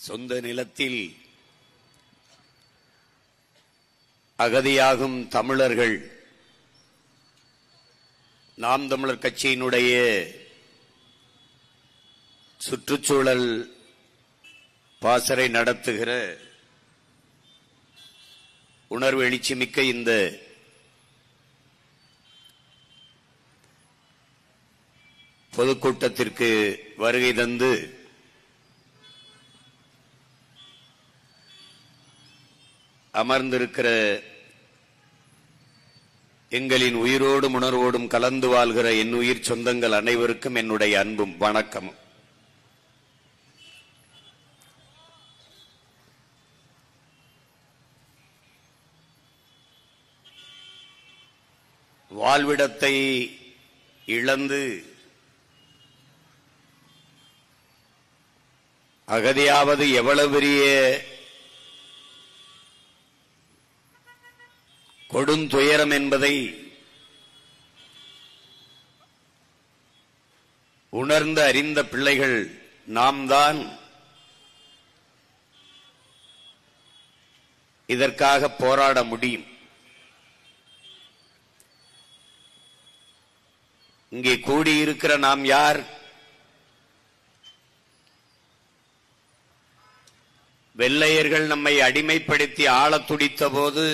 சொந்த நிலத்தில் அகதியாகும் தமிழர்கள் நாம் தமிழர் கட்சியினுடைய சுற்றுச்சூழல் பாசறை நடத்துகிற உணர்வு எழுச்சி மிக்க இந்த பொதுக்கூட்டத்திற்கு வருகை தந்து அமர்ந்திருக்கிற எங்களின் உயிரோடும் உணர்வோடும் கலந்து வாழ்கிற என் உயிர் சொந்தங்கள் அனைவருக்கும் என்னுடைய அன்பும் வணக்கமும். வாழ்விடத்தை இழந்து அகதியாவது எவ்வளவு பெரிய கொடுந்துயரம் என்பதை உணர்ந்து அறிந்த பிள்ளைகள் நாம் தான் இதற்காக போராட முடியும். இங்கே கூடியிருக்கிற நாம் யார்? வெள்ளையர்கள் நம்மை அடிமைப்படுத்தி ஆளத் துடித்த போது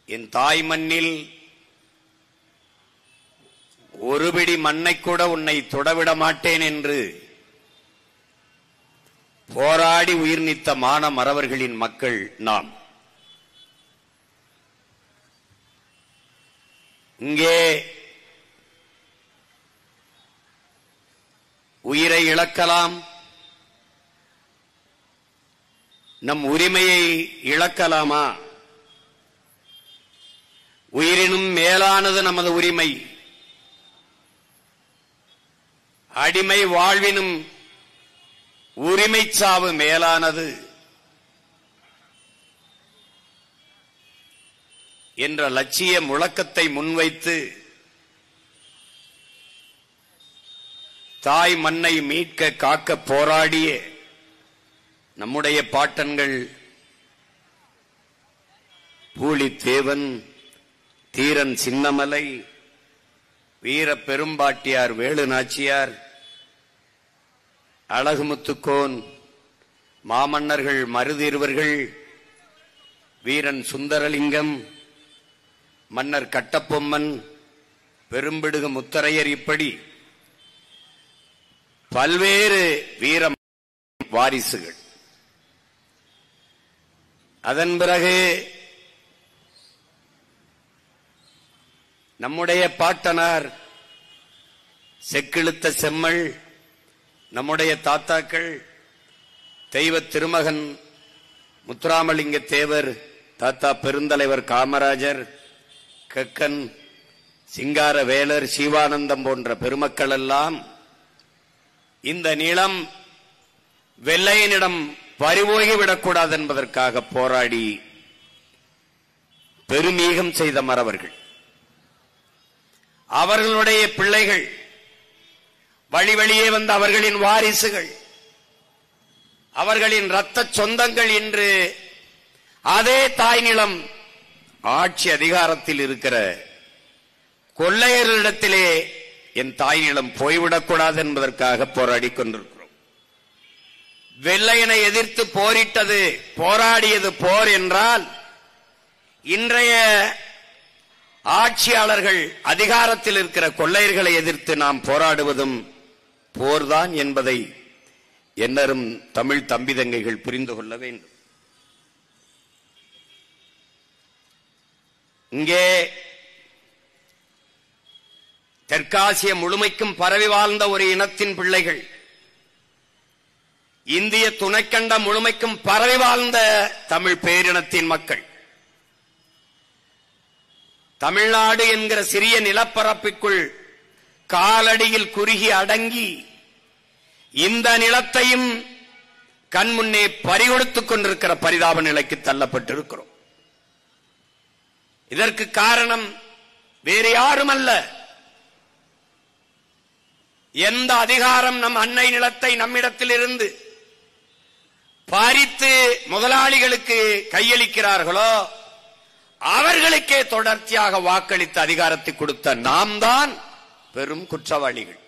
என் தாய் மண்ணில் ஒரு பிடி மண்ணை கூட உன்னை தொடவிட மாட்டேன் என்று போராடி உயிர் நீத்த மான மறவர்களின் மக்கள் நாம். இங்கே உயிரை இழக்கலாம், நம் உரிமையை இழக்கலாமா? உயிரினும் மேலானது நமது உரிமை. அடிமை வாழ்வினும் உரிமை சாவு மேலானது என்ற லட்சிய முழக்கத்தை முன்வைத்து தாய் மண்ணை மீட்க காக்க போராடிய நம்முடைய பாட்டன்கள் பூலித்தேவன், தீரன் சின்னமலை, வீர பெரும்பாட்டியார் வேலு நாச்சியார், அழகுமுத்துக்கோன், மாமன்னர்கள் மருதிருவர்கள், வீரன் சுந்தரலிங்கம், மன்னர் கட்டபொம்மன், பெரும்பிடுகு முத்தரையர், இப்படி பல்வேறு வீர வாரிசுகள். அதன் பிறகு நம்முடைய பாட்டனார் செக்கிழுத்த செம்மல், நம்முடைய தாத்தாக்கள் தெய்வ திருமகன் முத்துராமலிங்க தேவர், தாத்தா பெருந்தலைவர் காமராஜர், கக்கன், சிங்கார வேலர், சிவானந்தம் போன்ற பெருமக்கள் எல்லாம் இந்த நிலம் வெள்ளையனிடம் பறிபோகிவிடக்கூடாது என்பதற்காக போராடி பெருமீகம் செய்த மறவர்கள். அவர்களுடைய பிள்ளைகள், வழி வழியே வந்த அவர்களின் வாரிசுகள், அவர்களின் இரத்த சொந்தங்கள் இன்று அதே தாய் நிலம் ஆட்சி அதிகாரத்தில் இருக்கிற கொள்ளையர்களிடத்திலே என் தாய் நிலம் போய்விடக்கூடாது என்பதற்காக போராடி கொண்டிருக்கிறோம். வெள்ளையனை எதிர்த்து போரிட்டது, போராடியது போர் என்றால், இன்றைய ஆட்சியாளர்கள் அதிகாரத்தில் இருக்கிற கொள்ளையர்களை எதிர்த்து நாம் போராடுவதும் போர்தான் என்பதை என்னரும் தமிழ் தம்பிதங்கைகள் புரிந்து கொள்ள வேண்டும். இங்கே தெற்காசிய முழுமைக்கும் பரவி வாழ்ந்த ஒரு இனத்தின் பிள்ளைகள், இந்திய துணைக்கண்ட முழுமைக்கும் பரவி வாழ்ந்த தமிழ் பேரினத்தின் மக்கள், தமிழ்நாடு என்கிற சிறிய நிலப்பரப்பிற்குள் காலடியில் குறுகி அடங்கி இந்த நிலத்தையும் கண்முன்னே பறிகொடுத்துக் கொண்டிருக்கிற பரிதாப நிலைக்கு தள்ளப்பட்டிருக்கிறோம். இதற்கு காரணம் வேறு யாரும் அல்ல, எந்த அதிகாரம் நம் அன்னை நிலத்தை நம்மிடத்தில் இருந்து பறித்து முதலாளிகளுக்கு கையளிக்கிறார்களோ அவர்களுக்கே தொடர்ச்சியாக வாக்களித்த அதிகாரத்தை கொடுத்த நாம் தான் பெரும் குற்றவாளிகள்.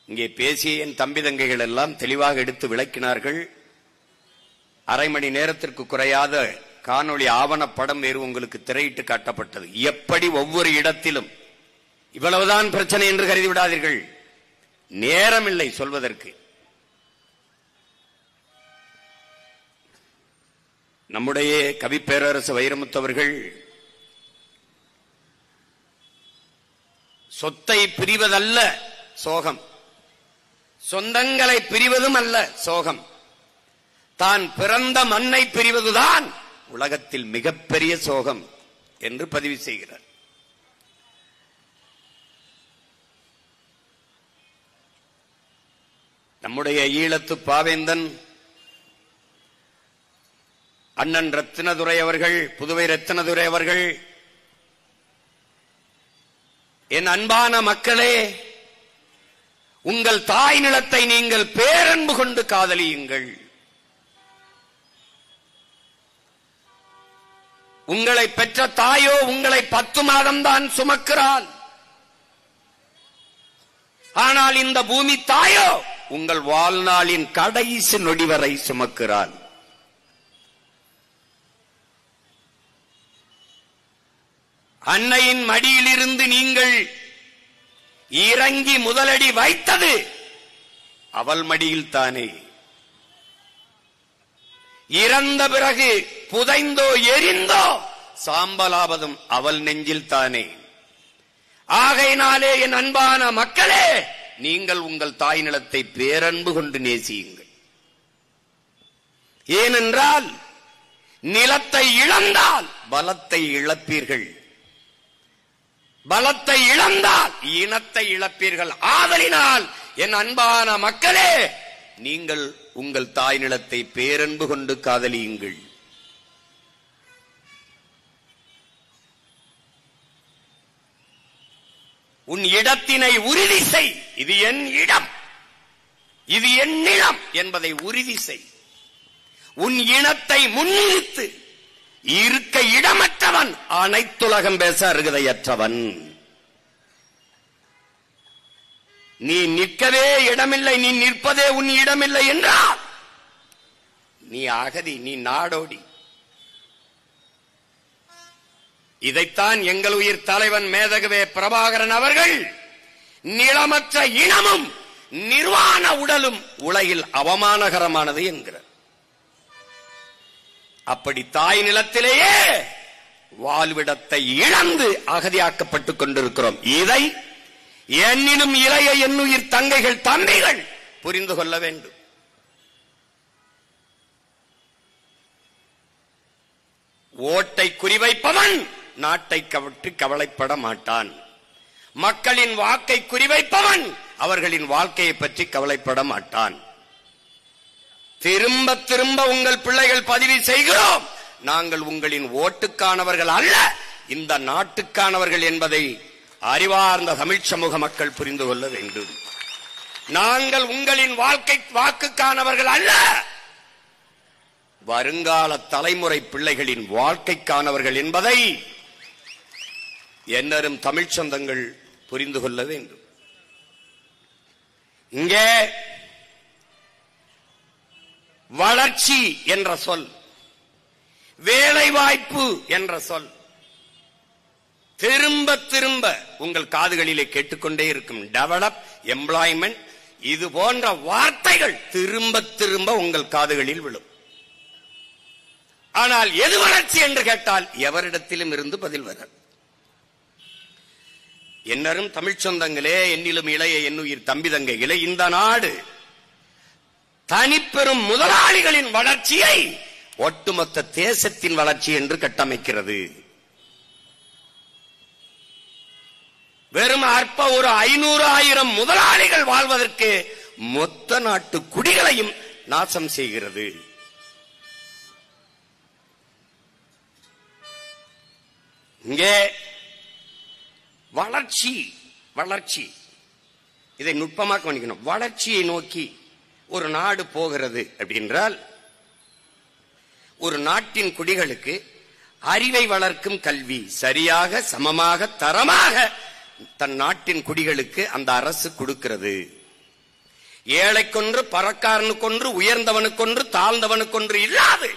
இங்கே பேசிய என் தம்பி தங்கைகள் எல்லாம் தெளிவாக எடுத்து விளக்கினார்கள். அரை மணி நேரத்திற்கு குறையாத காணொளி ஆவணப்படம் வேறு உங்களுக்கு திரையிட்டு காட்டப்பட்டது. எப்படி ஒவ்வொரு இடத்திலும் இவ்வளவுதான் பிரச்சனை என்று கருதி விடாதீர்கள். நேரமில்லை சொல்வதற்கு. நம்முடைய கவி பேரரசு வைரமுத்து அவர்கள் சொத்தை பிரிவதல்ல சோகம், சொந்தங்களை பிரிவதும் அல்ல சோகம், தான் பிறந்த மண்ணை பிரிவதுதான் உலகத்தில் மிகப்பெரிய சோகம் என்று பதிவு செய்கிறார். நம்முடைய ஈழத்து பாவேந்தன் அண்ணன் ரத்தினதுரை அவர்கள், புதுவை ரத்தினதுரை அவர்கள், என் அன்பான மக்களே, உங்கள் தாய் நிலத்தை நீங்கள் பேரன்பு கொண்டு காதலியுங்கள். உங்களை பெற்ற தாயோ உங்களை 10 மாதம்தான் சுமக்கிறாள். ஆனால் இந்த பூமி தாயோ உங்கள் வாழ்நாளின் கடைசி நொடி வரை சுமக்கிறாள். அன்னையின் மடியிலிருந்து நீங்கள் இறங்கி முதலடி வைத்தது அவள் மடியில் தானே. இறந்த பிறகு புதைந்தோ எரிந்தோ சாம்பலாவதும் அவள் நெஞ்சில் தானே. ஆகையினாலே என் அன்பான மக்களே, நீங்கள் உங்கள் தாய் நிலத்தை பேரன்பு கொண்டு நேசியுங்கள். ஏனென்றால் நிலத்தை இழந்தால் பலத்தை இழப்பீர்கள், பலத்தை இழந்தால் இனத்தை இழப்பீர்கள். ஆதலினால் என் அன்பான மக்களே, நீங்கள் உங்கள் தாய் நிலத்தை பேரன்பு கொண்டு காதலியுங்கள். உன் இடத்தினை உறுதி செய். இது என் இடம், இது என் நிலம் என்பதை உறுதி செய். உன் இனத்தை முன்னிறுத்து. இருக்க இடமற்றவன் அனைத்துலகம் பேச அருகதையற்றவன். நீ நிற்கவே இடமில்லை, நீ நிற்பதே உன் இடமில்லை என்றால் நீ அகதி, நீ நாடோடி. இதைத்தான் எங்கள் உயிர் தலைவன் மேதகவே பிரபாகரன் அவர்கள் நிலமற்ற இனமும் நிர்வாண உடலும் உலகில் அவமானகரமானது என்கிறார். அப்படி தாய் நிலத்திலேயே வாழ்விடத்தை இழந்து அகதியாக்கப்பட்டுக் கொண்டிருக்கிறோம். இதை என்னினும் இளைய என்னுயிர் தங்கைகள் தம்பிகள் புரிந்து கொள்ள வேண்டும். ஓட்டை குறிவைப்பவன் நாட்டை கவற்றி கவலைப்பட மாட்டான். மக்களின் வாக்கை குறிவைப்பவன் அவர்களின் வாழ்க்கையை பற்றி கவலைப்பட மாட்டான். திரும்ப திரும்ப உங்கள் பிள்ளைகள் பதிவு செய்கிறோம், நாங்கள் உங்களின் ஓட்டுக்கானவர்கள் அல்ல, இந்த நாட்டுக்கானவர்கள் என்பதை அறிவார்ந்த தமிழ் சமூக மக்கள் புரிந்து கொள்ள வேண்டும். நாங்கள் உங்களின் வாக்குக்கானவர்கள் அல்ல, வருங்கால தலைமுறை பிள்ளைகளின் வாழ்க்கைக்கானவர்கள் என்பதை என்னரும் தமிழ் சொந்தங்கள் புரிந்து கொள்ள வேண்டும். இங்கே வளர்ச்சி என்ற சொல், வேலைவாய்ப்பு என்ற சொல் திரும்ப திரும்ப உங்கள் காதுகளிலே கேட்டுக்கொண்டே இருக்கும். டெவலப், எம்ப்ளாய்மெண்ட், இது போன்ற வார்த்தைகள் திரும்ப திரும்ப உங்கள் காதுகளில் விழும். ஆனால் எது வளர்ச்சி என்று கேட்டால் எவரிடத்திலும் இருந்து பதில் வராது. என்னரும் தமிழ் சொந்தங்களே, என்னிலும் இளைய என்னுயிர் தம்பி தங்கைகளே, இந்த நாடு தனிப்பெரும் முதலாளிகளின் வளர்ச்சியை ஒட்டுமொத்த தேசத்தின் வளர்ச்சி என்று கட்டமைக்கிறது. வெறும் அற்ப ஒரு 500,000 முதலாளிகள் வாழ்வதற்கு மொத்த நாட்டு குடிகளையும் நாசம் செய்கிறது. இங்கே வளர்ச்சி வளர்ச்சி இதை நுட்பமாக கவனிக்கணும். வளர்ச்சியை நோக்கி ஒரு நாடு போகிறது அப்படின்றால் ஒரு நாட்டின் குடிகளுக்கு அறிவை வளர்க்கும் கல்வி சரியாக சமமாக தரமாக தன் நாட்டின் குடிகளுக்கு அந்த அரசு கொடுக்கிறது. ஏழைக்கொன்று பணக்காரனுக்கொன்று உயர்ந்தவனுக்கொன்று தாழ்ந்தவனுக்கொன்று இல்லாது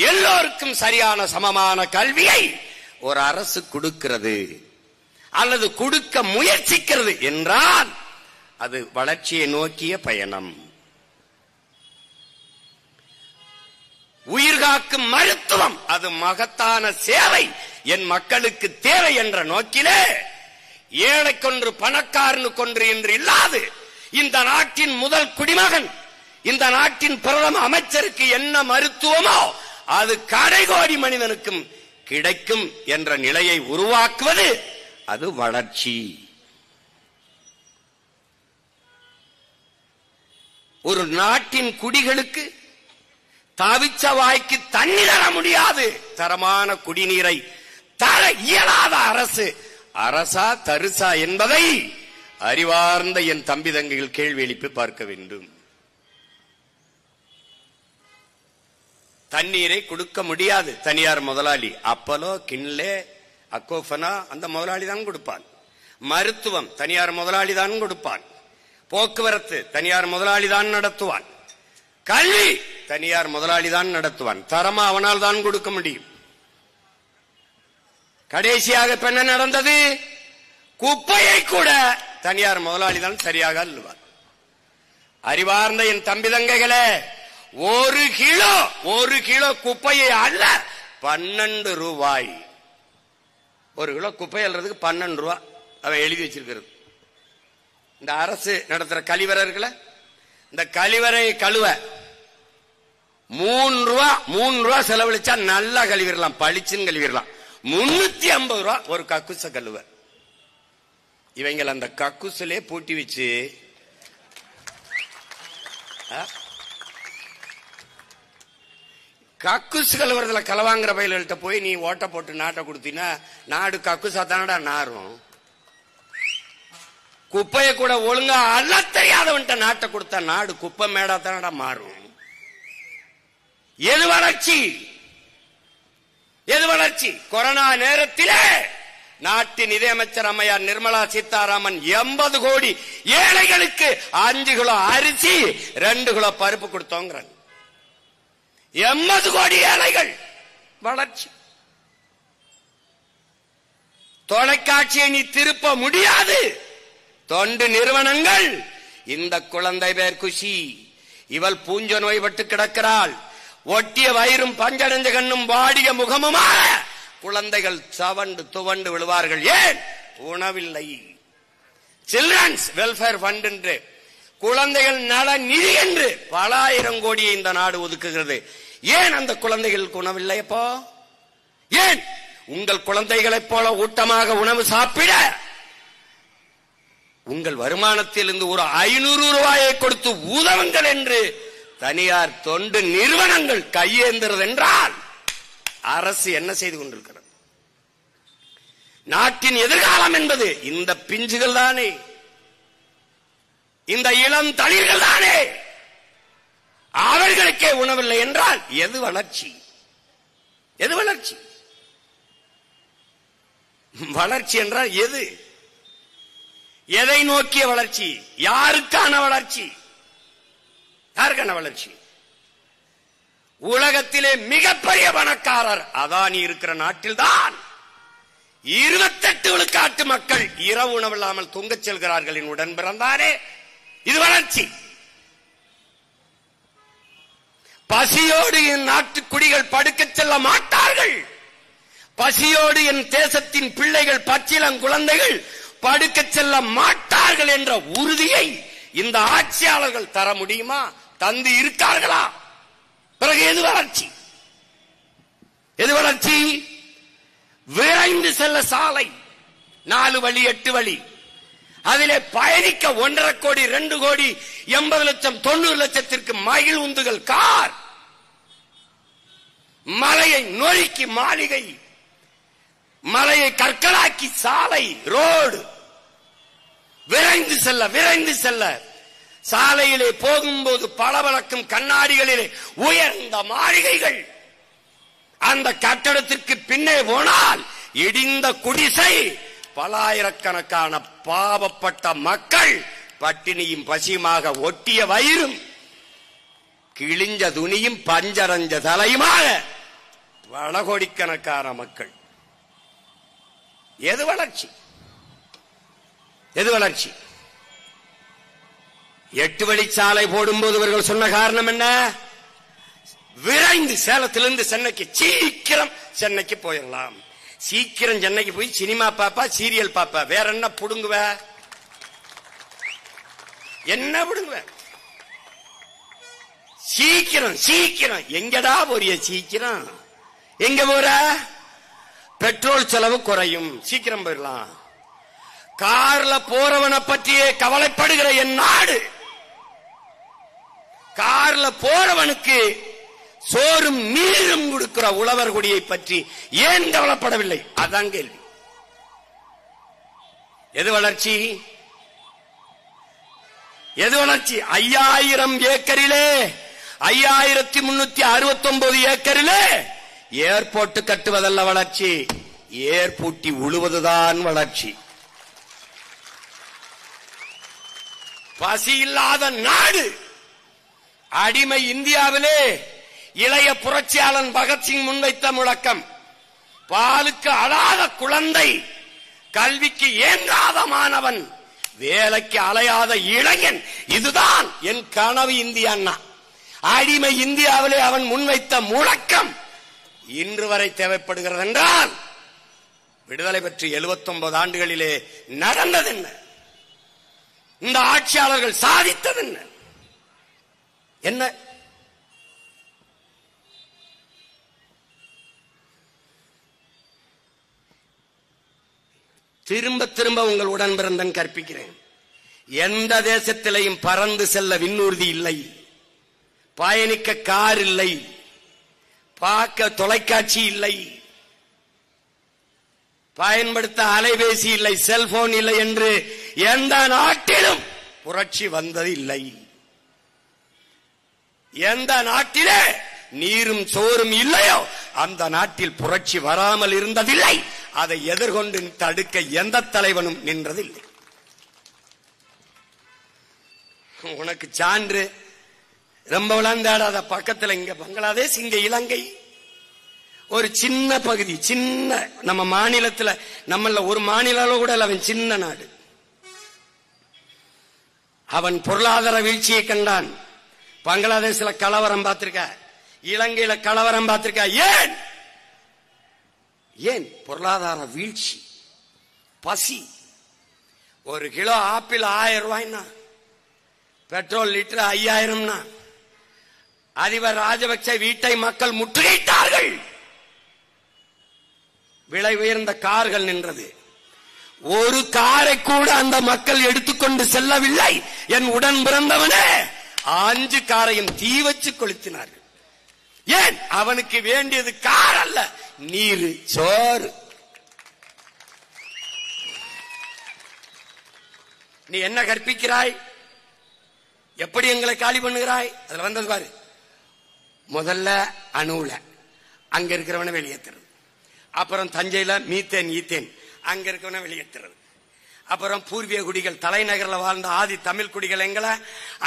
எல்லோருக்கும் சரியான சமமான கல்வியை ஒரு அரசு கொடுக்கிறது அல்லது கொடுக்க முயற்சிக்கிறது என்றால் அது வளர்ச்சியை நோக்கிய பயணம். உயிர்காக்கும் மருத்துவம் அது மகத்தான சேவை, என் மக்களுக்கு தேவை என்ற நோக்கிலே ஏழைக்கொன்று பணக்காரனுக்கொன்று என்று இல்லாது இந்த நாட்டின் முதல் குடிமகன் இந்த நாட்டின் பிரதம அமைச்சருக்கு என்ன மருத்துவமோ அது கடைகோடி மனிதனுக்கும் கிடைக்கும் என்ற நிலையை உருவாக்குவது அது வளர்ச்சி. ஒரு நாட்டின் குடிகளுக்கு தவிச்ச வாய்க்கு தண்ணி தர முடியாது, தரமான குடிநீரை தர இயலாத அரசு அரசா தரிசா என்பதை அறிவார்ந்த என் தம்பி தங்கைகள் கேள்வி எழுப்பி பார்க்க வேண்டும். தண்ணீரை கொடுக்க முடியாது தனியார் முதலாளி. அப்பலோ கின்லே அக்கோஃபனா அந்த முதலாளி தான் கொடுப்பான். மருத்துவம் தனியார் முதலாளி தான் கொடுப்பான். போக்குவரத்து தனியார் முதலாளி தான் நடத்துவான். கல்வி தனியார் முதலாளி தான் நடத்துவான். தரமா அவனால் தான் கொடுக்க முடியும். கடைசியாக என்ன நடந்தது? குப்பையை கூட தனியார் முதலாளி தான் சரியாக அள்ளுவார். அறிவார்ந்த என் தம்பி தங்கைகளே, ஒரு கிலோ குப்பையை அல்ல 12 ரூபாய். ஒரு கிலோ குப்பை அள்ளுறதுக்கு 12 ரூபாய் அவன் எழுதி வச்சிருக்கிறது. இந்த அரசு நடத்துற கழிவறை இருக்குல்ல, இந்த கழிவறை கழுவ 3 ரூபா செலவழிச்சா நல்லா கழுவிடலாம், பளிச்சுன்னு கழுவிடலாம். 350 ரூபா ஒரு கக்குச கழுவ. இவங்க அந்த கக்குசிலே பூட்டி வச்சு கக்குசு கழுவுறதுல களவாங்கிற பயில்கிட்ட போய் நீ ஓட்ட போட்டு நாட்டை கொடுத்தீங்கன்னா நாடு கக்குசா தானடா நாரும். குப்பையை கூட ஒழுங்கா அள்ள தெரியாதவன்ட்ட நாட்டை கொடுத்தா நாடு குப்பை மேடா தானடா மாறும். எது வளர்ச்சி? எது வளர்ச்சி? கொரோனா நேரத்திலே நாட்டின் நிதியமைச்சர் அம்மையார் நிர்மலா சீதாராமன் 80 கோடி ஏழைகளுக்கு 5 கிலோ அரிசி 2 கிலோ பருப்பு கொடுத்தோங்கிறாங்க. 80 கோடி ஏழைகள். வளர்ச்சி. தொலைக்காட்சியை நீ திருப்ப முடியாது. தொண்டு நிறுவனங்கள் இந்த குழந்தை பேர் குஷி, இவள் பூஞ்ச நோய்பட்டு கிடக்கிறாள், ஒட்டிய வயிறும் பஞ்சடைஞ்ச கண்ணும் வாடிய முகமுமாக குழந்தைகள் சவண்டு துவண்டு விழுவார்கள். ஏன்? உணவில்லை. சில்ட்ரன்ஸ் வெல்ஃபேர் ஃபண்ட் என்று குழந்தைகள் நல நிதி என்று பல ஆயிரம் கோடியை இந்த நாடு ஒதுக்குகிறது. ஏன் அந்த குழந்தைகளுக்கு உணவில்லை? அப்போ ஏன்? உங்கள் குழந்தைகளைப் போல ஊட்டமாக உணவு சாப்பிட உங்கள் வருமானத்திலிருந்து ஒரு 500 ரூபாயை கொடுத்து உதவுங்கள் என்று தனியார் தொண்டு நிறுவனங்கள் கையேந்துறது என்றால் அரசு என்ன செய்து கொண்டிருக்கிறது? நாட்டின் எதிர்காலம் என்பது இந்த பிஞ்சுகள் தானே, இந்த இளம் தளிர்கள் தானே. அவர்களுக்கே உணவில்லை என்றால் எது வளர்ச்சி? எது வளர்ச்சி? வளர்ச்சி என்றால் எது? எதை நோக்கிய வளர்ச்சி? யாருக்கான வளர்ச்சி? யாருக்கான வளர்ச்சி? உலகத்திலே மிகப்பெரிய பணக்காரர் அதானி இருக்கிற நாட்டில்தான் 28 விழுக்காட்டு மக்கள் இரவு உணவில்லாமல் தூங்கச் செல்கிறார்கள். உடன் பிறந்தாரே, இது வளர்ச்சி. பசியோடு என் நாட்டு குடிகள் படுக்கச் செல்ல மாட்டார்கள். பசியோடு என் தேசத்தின் பிள்ளைகள் பச்சிளம் குழந்தைகள் படுக்கச் செல்ல மாட்டார்கள் என்ற உறுதியை இந்த ஆட்சியாளர்கள் தர முடியுமா? தந்து இருக்கார்களா? பிறகு எது வளர்ச்சி? எது வளர்ச்சி? விரைந்து செல்ல சாலை 4 வழி 8 வழி, அதிலே பயணிக்க 1.5 கோடி 2 கோடி 80 லட்சம் 90 லட்சத்திற்கு மகிழ் உந்துகள் கார், மலையை நொறுக்கி மாளிகை மலையை கற்களாக்கி சாலை, ரோடு, விரைந்து செல்ல விரைந்து செல்ல, சாலையிலே போகும்போது பளபளக்கும் கண்ணாடிகளிலே உயர்ந்த மாளிகைகள். அந்த கட்டடத்திற்கு பின்னே போனால் இடிந்த குடிசை, பலாயிரக்கணக்கான பாவப்பட்ட மக்கள், பட்டினியும் பசியுமாக ஒட்டிய வயிறும் கிழிஞ்ச துணியும் பஞ்சரஞ்ச தலையுமாக பல கோடிக்கணக்கான மக்கள். எது வளர்ச்சி? எது வளர்ச்சி? 8 வழிச்சாலை போடும்போது இவர்கள் சொன்ன காரணம் என்ன? விரைந்து சேலத்திலிருந்து சென்னைக்கு, சீக்கிரம் சென்னைக்கு போயிடலாம். சீக்கிரம் சென்னைக்கு போய் சினிமா பாப்பா, சீரியல் பாப்பா, வேற என்ன புடுங்குவ? என்ன புடுங்குவ? சீக்கிரம் சீக்கிரம். எங்கடா போறிய? சீக்கிரம் எங்க போற? பெட்ரோல் செலவு குறையும், சீக்கிரம் போயிடலாம். கார்ல போறவனை பற்றியே கவலைப்படுகிற என் நாடு, கார்ல போறவனுக்கு சோறும் நீரும் கொடுக்கிற உழவர் குடியை பற்றி ஏன் கவலைப்படவில்லை? அதான் கேள்வி. எது வளர்ச்சி? எது வளர்ச்சி? 5000 ஏக்கரிலே, 5369 ஏக்கரிலே ஏர்போர்ட் கட்டுவதல்ல வளர்ச்சி, ஏர்பூட்டி உழுவதுதான் வளர்ச்சி. பசி இல்லாத நாடு. அடிமை இந்தியாவிலே இளைய புரட்சியாளன் பகத்சிங் முன்வைத்த முழக்கம், பாலுக்கு அழாத குழந்தை, கல்விக்கு ஏங்காத மாணவன், வேலைக்கு அலையாத இளைஞன், இதுதான் என் கனவு இந்தியா. அடிமை இந்தியாவிலே அவன் முன்வைத்த முழக்கம் இன்று வரை தேவைப்படுகிறது என்றால், விடுதலை பெற்று 79 ஆண்டுகளிலே நடந்தது என்ன? இந்த ஆட்சியாளர்கள் சாதித்தது என்ன? என்ன? திரும்ப திரும்ப உங்கள் உடன் பிறந்தன் கற்பிக்கிறேன். எந்த தேசத்திலையும் பறந்து செல்ல விண்ணூர்தி இல்லை, பயணிக்க கார் இல்லை, பார்க்க தொலைக்காட்சி இல்லை, பயன்படுத்த அலைபேசி இல்லை, செல்போன் இல்லை என்று எந்த நாட்டிலும் புரட்சி வந்தது இல்லை. எந்த நாட்டிலே நீரும் சோறும் இல்லையோ அந்த நாட்டில் புரட்சி வராமல் இருந்ததில்லை. அதை எதிர்கொண்டு தடுக்க எந்த தலைவனும் நின்றதில்லை. உனக்கு சான்று ரொம்ப விளந்தாடாத பக்கத்தில் இங்க பங்களாதேஷ், இங்க இலங்கை, ஒரு சின்ன பகுதி, சின்ன நம்ம மாநிலத்தில், நம்மள ஒரு மாநிலம் கூட அவன் சின்ன நாடு. அவன் பொருளாதார வீழ்ச்சியை கண்டான். பங்களாதேஷ்ல கலவரம் பார்த்திருக்க, இலங்கையில கலவரம் பார்த்திருக்க. ஏன்? ஏன்? பொருளாதார வீழ்ச்சி, பசி. 1 கிலோ ஆப்பிள் 1000 ரூபாய்னா, பெட்ரோல் லிட்டர் 5000. அதிபர் ராஜபக்ச வீட்டை மக்கள் முற்றுகையிட்டார்கள். விலை உயர்ந்த கார்கள் நின்றது. ஒரு காரை கூட அந்த மக்கள் எடுத்துக்கொண்டு செல்லவில்லை. என் உடன் பிறந்தவனே 5 காரையும் தீ வச்சு கொளுத்தினார்கள். ஏன்? அவனுக்கு வேண்டியது கார் அல்ல, நீர், சோறு. நீ என்ன கற்பிக்கிறாய்? எப்படி எங்களை காலி பண்ணுகிறாய்? அதுல வந்தது பாரு. முதல்ல அணுல அங்க இருக்கிறவனை வெளியேற்றுறது, அப்புறம் தஞ்சையில மீத்தேன் ஈத்தேன் அங்க இருக்கவனை வெளியேற்றுறது, அப்புறம் பூர்வீக குடிகள் தலைநகரில் வாழ்ந்த ஆதி தமிழ் குடிகள் எங்களை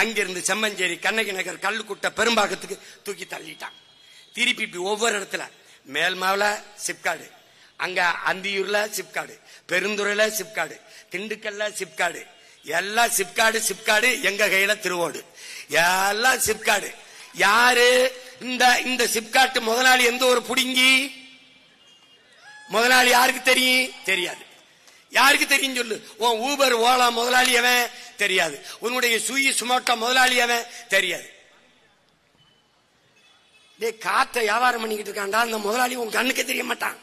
அங்கிருந்து செம்மஞ்சேரி, கண்ணகி நகர், கல்லுக்குட்டை, பெரும்பாக்கத்துக்கு தூக்கி தள்ளிட்டான். திருப்பி ஒவ்வொரு இடத்துல மேல்மாவில சிப்காடு, அங்க அந்தியூர்ல சிப்காடு, பெருந்துறையில சிப்காடு, திண்டுக்கல்ல சிப்காடு, எல்லாம் சிப்காடு. சிப்காடு எங்க கையில திருவோடு, எல்லாம் சிப்காடு. யாரு இந்த சிப்காட்டு முதலாளி? எந்த ஒரு புடுங்கி முதலாளி யாருக்கு தெரியும்? தெரியாது. யாருக்கு தெரியும் சொல்லு? உன் ஊபர் ஓலா முதலாளி அவன் தெரியாது, உன்னுடைய சுயி சுமோட்டோ முதலாளி அவன் தெரியாது. காற்றை வியாபாரம் பண்ணிக்கிட்டு இருக்காண்டா அந்த முதலாளி உன் கண்ணுக்கு தெரிய மாட்டான்.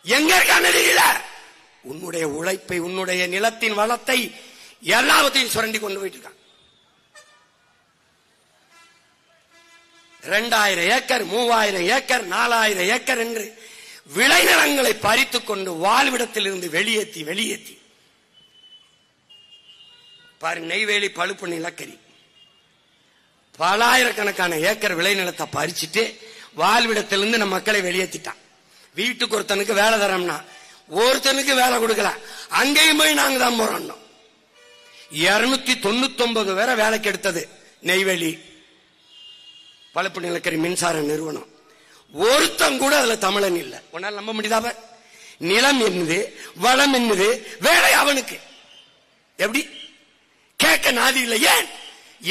எங்க இருக்கான்னு தெரியல. உன்னுடைய உழைப்பை, உன்னுடைய நிலத்தின் வளத்தை எல்லாவற்றையும் சுரண்டி கொண்டு போயிட்டு இருக்கான். 2000 ஏக்கர், 3000 ஏக்கர், 4000 ஏக்கர் என்று விளைநிலங்களை பறித்துக் கொண்டு வாழ்விடத்தில் இருந்து வெளியேற்றி பாரு. நெய்வேலி பழுப்பு நிலக்கரி பலாயிரக்கணக்கான ஏக்கர் விளைநிலத்தை பறிச்சுட்டு வாழ்விடத்திலிருந்து நம்ம மக்களை வெளியேற்றிட்டான். வீட்டுக்கு ஒருத்தனுக்கு வேலை தரோம்னா ஒருத்தனுக்கு வேலை கொடுக்கல, அங்கேயும் போய் நாங்க தான் போறோம். 299 பேரை வேலைக்கு எடுத்தது நெய்வேலி பழுப்பு நிலக்கரி மின்சார நிறுவனம். ஒருத்தன் கூட அதுல தமிழன் இல்ல. உன்னால நம்ப முடியாத நிலம் என்னது, வளம் என்னது, வேலை அவனுக்கு எப்படி கேட்க நாதி இல்லை. ஏன்?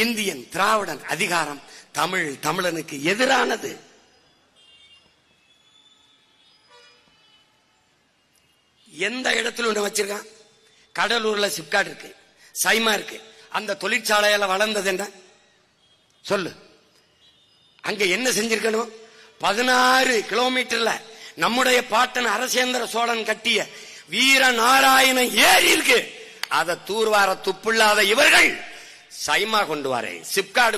இந்தியன் திராவிடன் அதிகாரம் தமிழனுக்கு எதிரானது. எந்த இடத்துல ஒண்ணு வச்சிருக்கான்? கடலூர்ல சிப்காட் இருக்கு, சைமா இருக்கு. அந்த தொழிற்சாலையில வளர்ந்தது என்ன சொல்லு? அங்க என்ன செஞ்சிருக்கணும்? 16 கிலோமீட்டர்ல நம்முடைய பாட்டன் அரசேந்திர சோழன் கட்டிய வீரநாராயண ஏரி இருக்கு. அதை தூர்வார துப்புள்ளாத இவர்கள் சைமா கொண்டு வரேன், சிப்காடு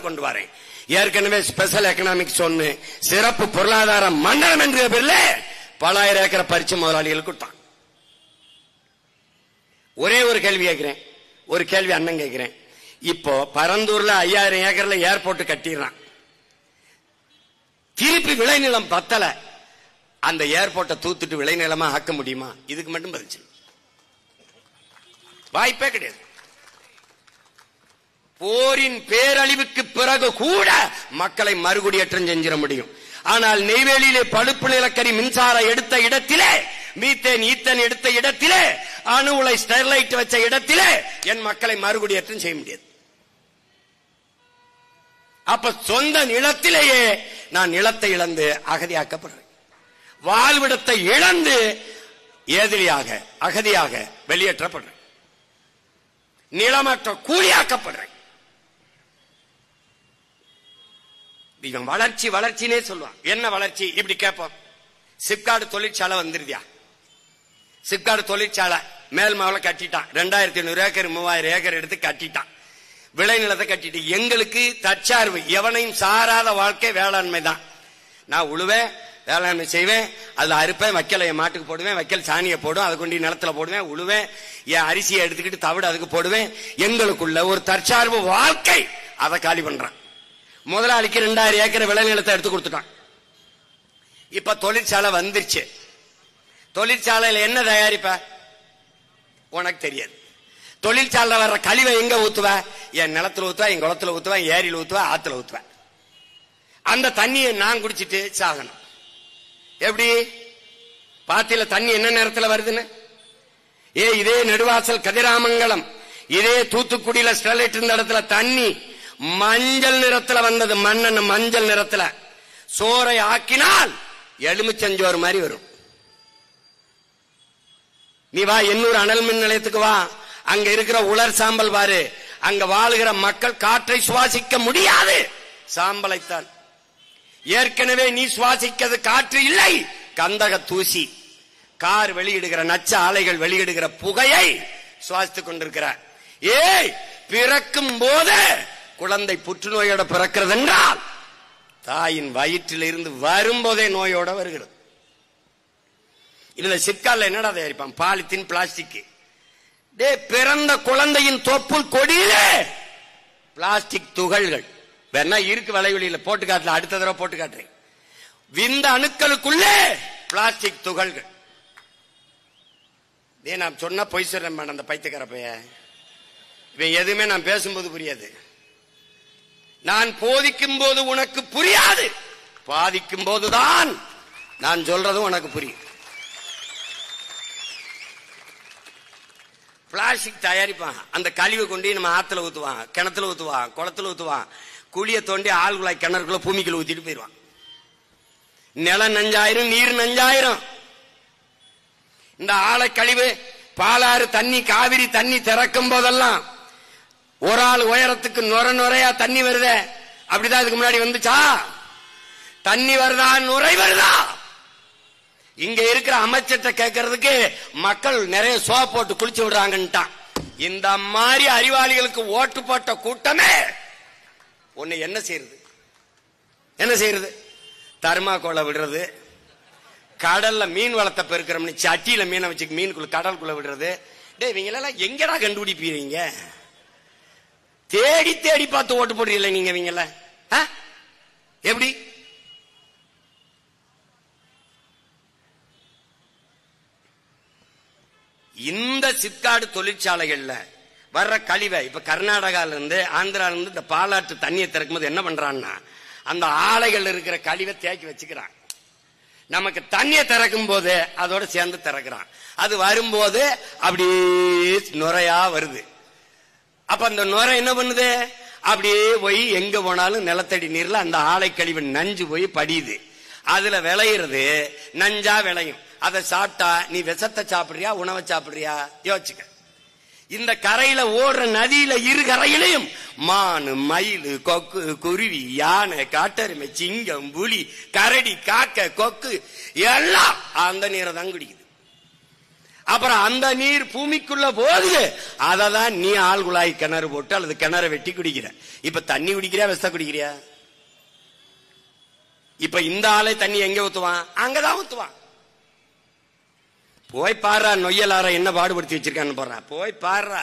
கொண்டு வரேன். ஏற்கனவே ஸ்பெஷல் எக்கனாமிக் சொன்னு சிறப்பு பொருளாதார மண்டலம் என்ற பேர்ல பலாயிரம் ஏக்கரை பறிச்சு முதலாளிகள் கொடுத்தான். ஒரே ஒரு கேள்வி கேட்கிறேன், ஒரு கேள்வி அண்ணன் கேட்கிறேன். இப்போ பரந்தூர்ல 5000 ஏக்கர்ல ஏர்போர்ட் கட்டிடுறான். திருப்பி விளைநிலம் பத்தல, அந்த ஏர்போர்ட்டை தூத்துட்டு விளைநிலமா ஆக்க முடியுமா? இதுக்கு மட்டும் பதில் சொல்லு. வாய்ப்பே கிடையாது. போரின் பேரழிவுக்கு பிறகு கூட மக்களை மறுகுடியேற்றம் செஞ்சிட முடியும். ஆனால் நெய்வேலியிலே பழுப்பு நிலக்கரி மின்சாரம் எடுத்த இடத்திலே, மீத்தேன் ஈத்தன் எடுத்த இடத்திலே, அணு உலை ஸ்டெர்லைட் வச்ச இடத்திலே என் மக்களை மறுகுடியேற்றம் செய்ய முடியாது. அப்ப சொந்த நிலத்திலேயே நான் நிலத்தை இழந்து அகதியாக்கப்படுறேன், வாழ்விடத்தை இழந்து ஏதிலியாக அகதியாக வெளியேற்றப்படுறேன், நிலமற்ற கூலியாக்கப்படுறேன். இவன் வளர்ச்சினே சொல்லுவான். என்ன வளர்ச்சி? இப்படி கேட்போம். சிப்காடு தொழிற்சாலை வந்துருதியா? சிப்காடு தொழிற்சாலை மேல்மாவில கட்டிட்டான். 2500 ஏக்கர் 3000 ஏக்கர் எடுத்து கட்டிட்டான். விளைநிலத்தை கட்டிட்டு எங்களுக்கு தற்சார்பு, எவனையும் சாராத வாழ்க்கை வேளாண்மை தான். நான் உழுவேன், வேளாண்மை செய்வேன், அதுல அறுப்பேன், வைக்கல என் மாட்டுக்கு போடுவேன், வைக்கல் சாணியை போடும், அதை கொண்டு நிலத்துல போடுவேன், உழுவேன், என் அரிசியை எடுத்துக்கிட்டு தவிடு அதுக்கு போடுவேன். எங்களுக்குள்ள ஒரு தற்சார்பு வாழ்க்கை, அதை காலி பண்றான். முதலாளிக்கு 2000 ஏக்கர் விளைநிலத்தை எடுத்து கொடுத்துட்டான். இப்ப தொழிற்சாலை வந்துருச்சு. தொழிற்சாலையில என்ன தயாரிப்ப உனக்கு தெரியாது. தொழிற்சாலை வர்ற கழிவை எங்க ஊத்துவ? என் நிலத்துல ஊத்துவ, என் குளத்துல ஊத்துவ, ஏரியில ஊத்துவ, ஆத்துல ஊத்துவ. அந்த தண்ணியை நான் குடிச்சிட்டு சாகணும். எப்படி? பாத்தியில தண்ணி என்ன நேரத்துல வருதுன்னு? இதே நெடுவாசல் கதிராமங்கலம், இதே தூத்துக்குடியில ஸ்டெர்லைட் இருந்த இடத்துல தண்ணி மஞ்சள் நிறத்துல வந்தது. மண்ணெண்ண மஞ்சள் நிறத்துல சோறை ஆக்கினால் எலுமிச்சஞ்சோறு மாதிரி வரும். நீ வா எண்ணூர் அனல் மின் நிலையத்துக்கு வா, அங்க இருக்கிற உலர் சாம்பல் பாரு. அங்க வாழுகிற மக்கள் காற்றை சுவாசிக்க முடியாது, சாம்பலைத்தான். ஏற்கனவே நீ சுவாசிக்கிறது காற்று இல்லை, கந்தக தூசி. கார் வெளியிடுகிற நச்ச ஆலைகள் வெளியிடுகிற புகையை சுவாசித்துக் கொண்டிருக்கிறார். பிறக்கும் போது குழந்தை புற்றுநோயோட பிறக்கிறது என்றால் தாயின் வயிற்றில் இருந்து வரும்போதே நோயோட வருகிறது. இதுல சிப்காட்ல என்னடா தயாரிப்பான்? Polythene, plastic. பிறந்த குழந்தையின் தொப்புள் கொடியிலே பிளாஸ்டிக் துகள்கள். வேணா இருக்கு வலைவெளியில போட்டு காட்டல, அடுத்த தடவை போட்டு காட்டுறேன். விந்த அணுக்களுக்குள்ளே பிளாஸ்டிக் துகள்கள். நான் சொன்ன பொய் சொல்றேன் அந்த பைத்தியக்கார பைய. இவன் எதுவுமே நான் பேசும்போது புரியாது, நான் போதிக்கும் போது உனக்கு புரியாது, பாதிக்கும் போதுதான் நான் சொல்றதும் உனக்கு புரியும். பிளாஸ்டிக் தயாரிப்பான். அந்த கழிவை கொண்டு நம்ம ஆத்துல ஊத்துவான், கிணத்துல ஊத்துவான், குளத்துல ஊத்துவான், குழிய தோண்டி ஆழ்குழாய் கிணறுக்குள்ள பூமிக்குள்ள ஊத்திட்டு போயிடுவான். நிலம் நஞ்சாயிரம், நீர் நஞ்சாயிரம். இந்த ஆழ கழிவு பாலாறு தண்ணி, காவிரி தண்ணி திறக்கும் போதெல்லாம் ஒரு ஆள் உயரத்துக்கு நுரையா தண்ணி வருதே, அப்படிதான் இதுக்கு முன்னாடி வந்துச்சா? தண்ணி வருதா, நுரை வருதா? இங்க இருக்கிற அமைச்சர்கிட்ட கேட்கறதுக்கு மக்கள் நிறைய சோப் போட்டு குளிச்சு விடுறாங்கன்ட்டான். இந்த மாதிரி அறிவாளிகளுக்கு ஓட்டு போட்ட கூட்டமே ஒண்ணு என்ன செய்யறது? தர்மாக்கோலை விடுறது, கடல்ல மீன் வளத்தை பெருக்கிறோம்னு சட்டியில மீனை வச்சு மீனுக்குள்ள கடலுக்குள்ள விடுறது. டே இவங்களெல்லாம் எங்கடா கண்டுபிடிப்பீங்க? தேடி தேடி பார்த்து ஓட்டு போடுறீங்கள நீங்க இவங்கள எப்படி? இந்த சிப்காட் தொழிற்சாலைகள்ல வர்ற கழிவை இப்ப கர்நாடகால இருந்து ஆந்திரால இருந்து இந்த பாலாற்று தண்ணியை திறக்கும் போது என்ன பண்றான்னா அந்த ஆலைகள் இருக்கிற கழிவை தேக்கி வச்சுக்கிறான். நமக்கு தண்ணியை திறக்கும் போது அதோட சேர்ந்து திறக்கிறான். அது வரும்போது அப்படியே நுரையா வருது. அப்ப அந்த நுரை என்ன பண்ணுது? அப்படியே போய் எங்க போனாலும் நிலத்தடி நீர்ல அந்த ஆலை கழிவு நஞ்சு போய் படியுது. அதுல விளையிறது நஞ்சா விளையும். அதை சாப்பிட்டா நீ விஷத்தை சாப்பிடுறியா உணவை சாப்பிடுறியா யோசிச்சுக்க. இந்த கரையில ஓடுற நதியில இரு கரையிலையும் மானு மயில் கொக்கு குருவி யானை காட்டெருமை சிங்கம் புலி கரடி காக்க கொக்கு எல்லாம் அந்த நீரை தான் குடிக்குது. அப்புறம் அந்த நீர் பூமிக்குள்ள போகுது. அததான் நீ ஆள் குழாய் கிணறு போட்டு அல்லது கிணறு வெட்டி குடிக்கிற. இப்ப தண்ணி குடிக்கிறியா விஷத்தை குடிக்கிறியா? இப்ப இந்த ஆளை தண்ணி எங்க ஊத்துவான்? அங்கதான் ஊத்துவான். போய் பாரு நொய்யலார என்ன பாடுபடுத்தி வச்சிருக்கான்னு போறா. போய் பாரு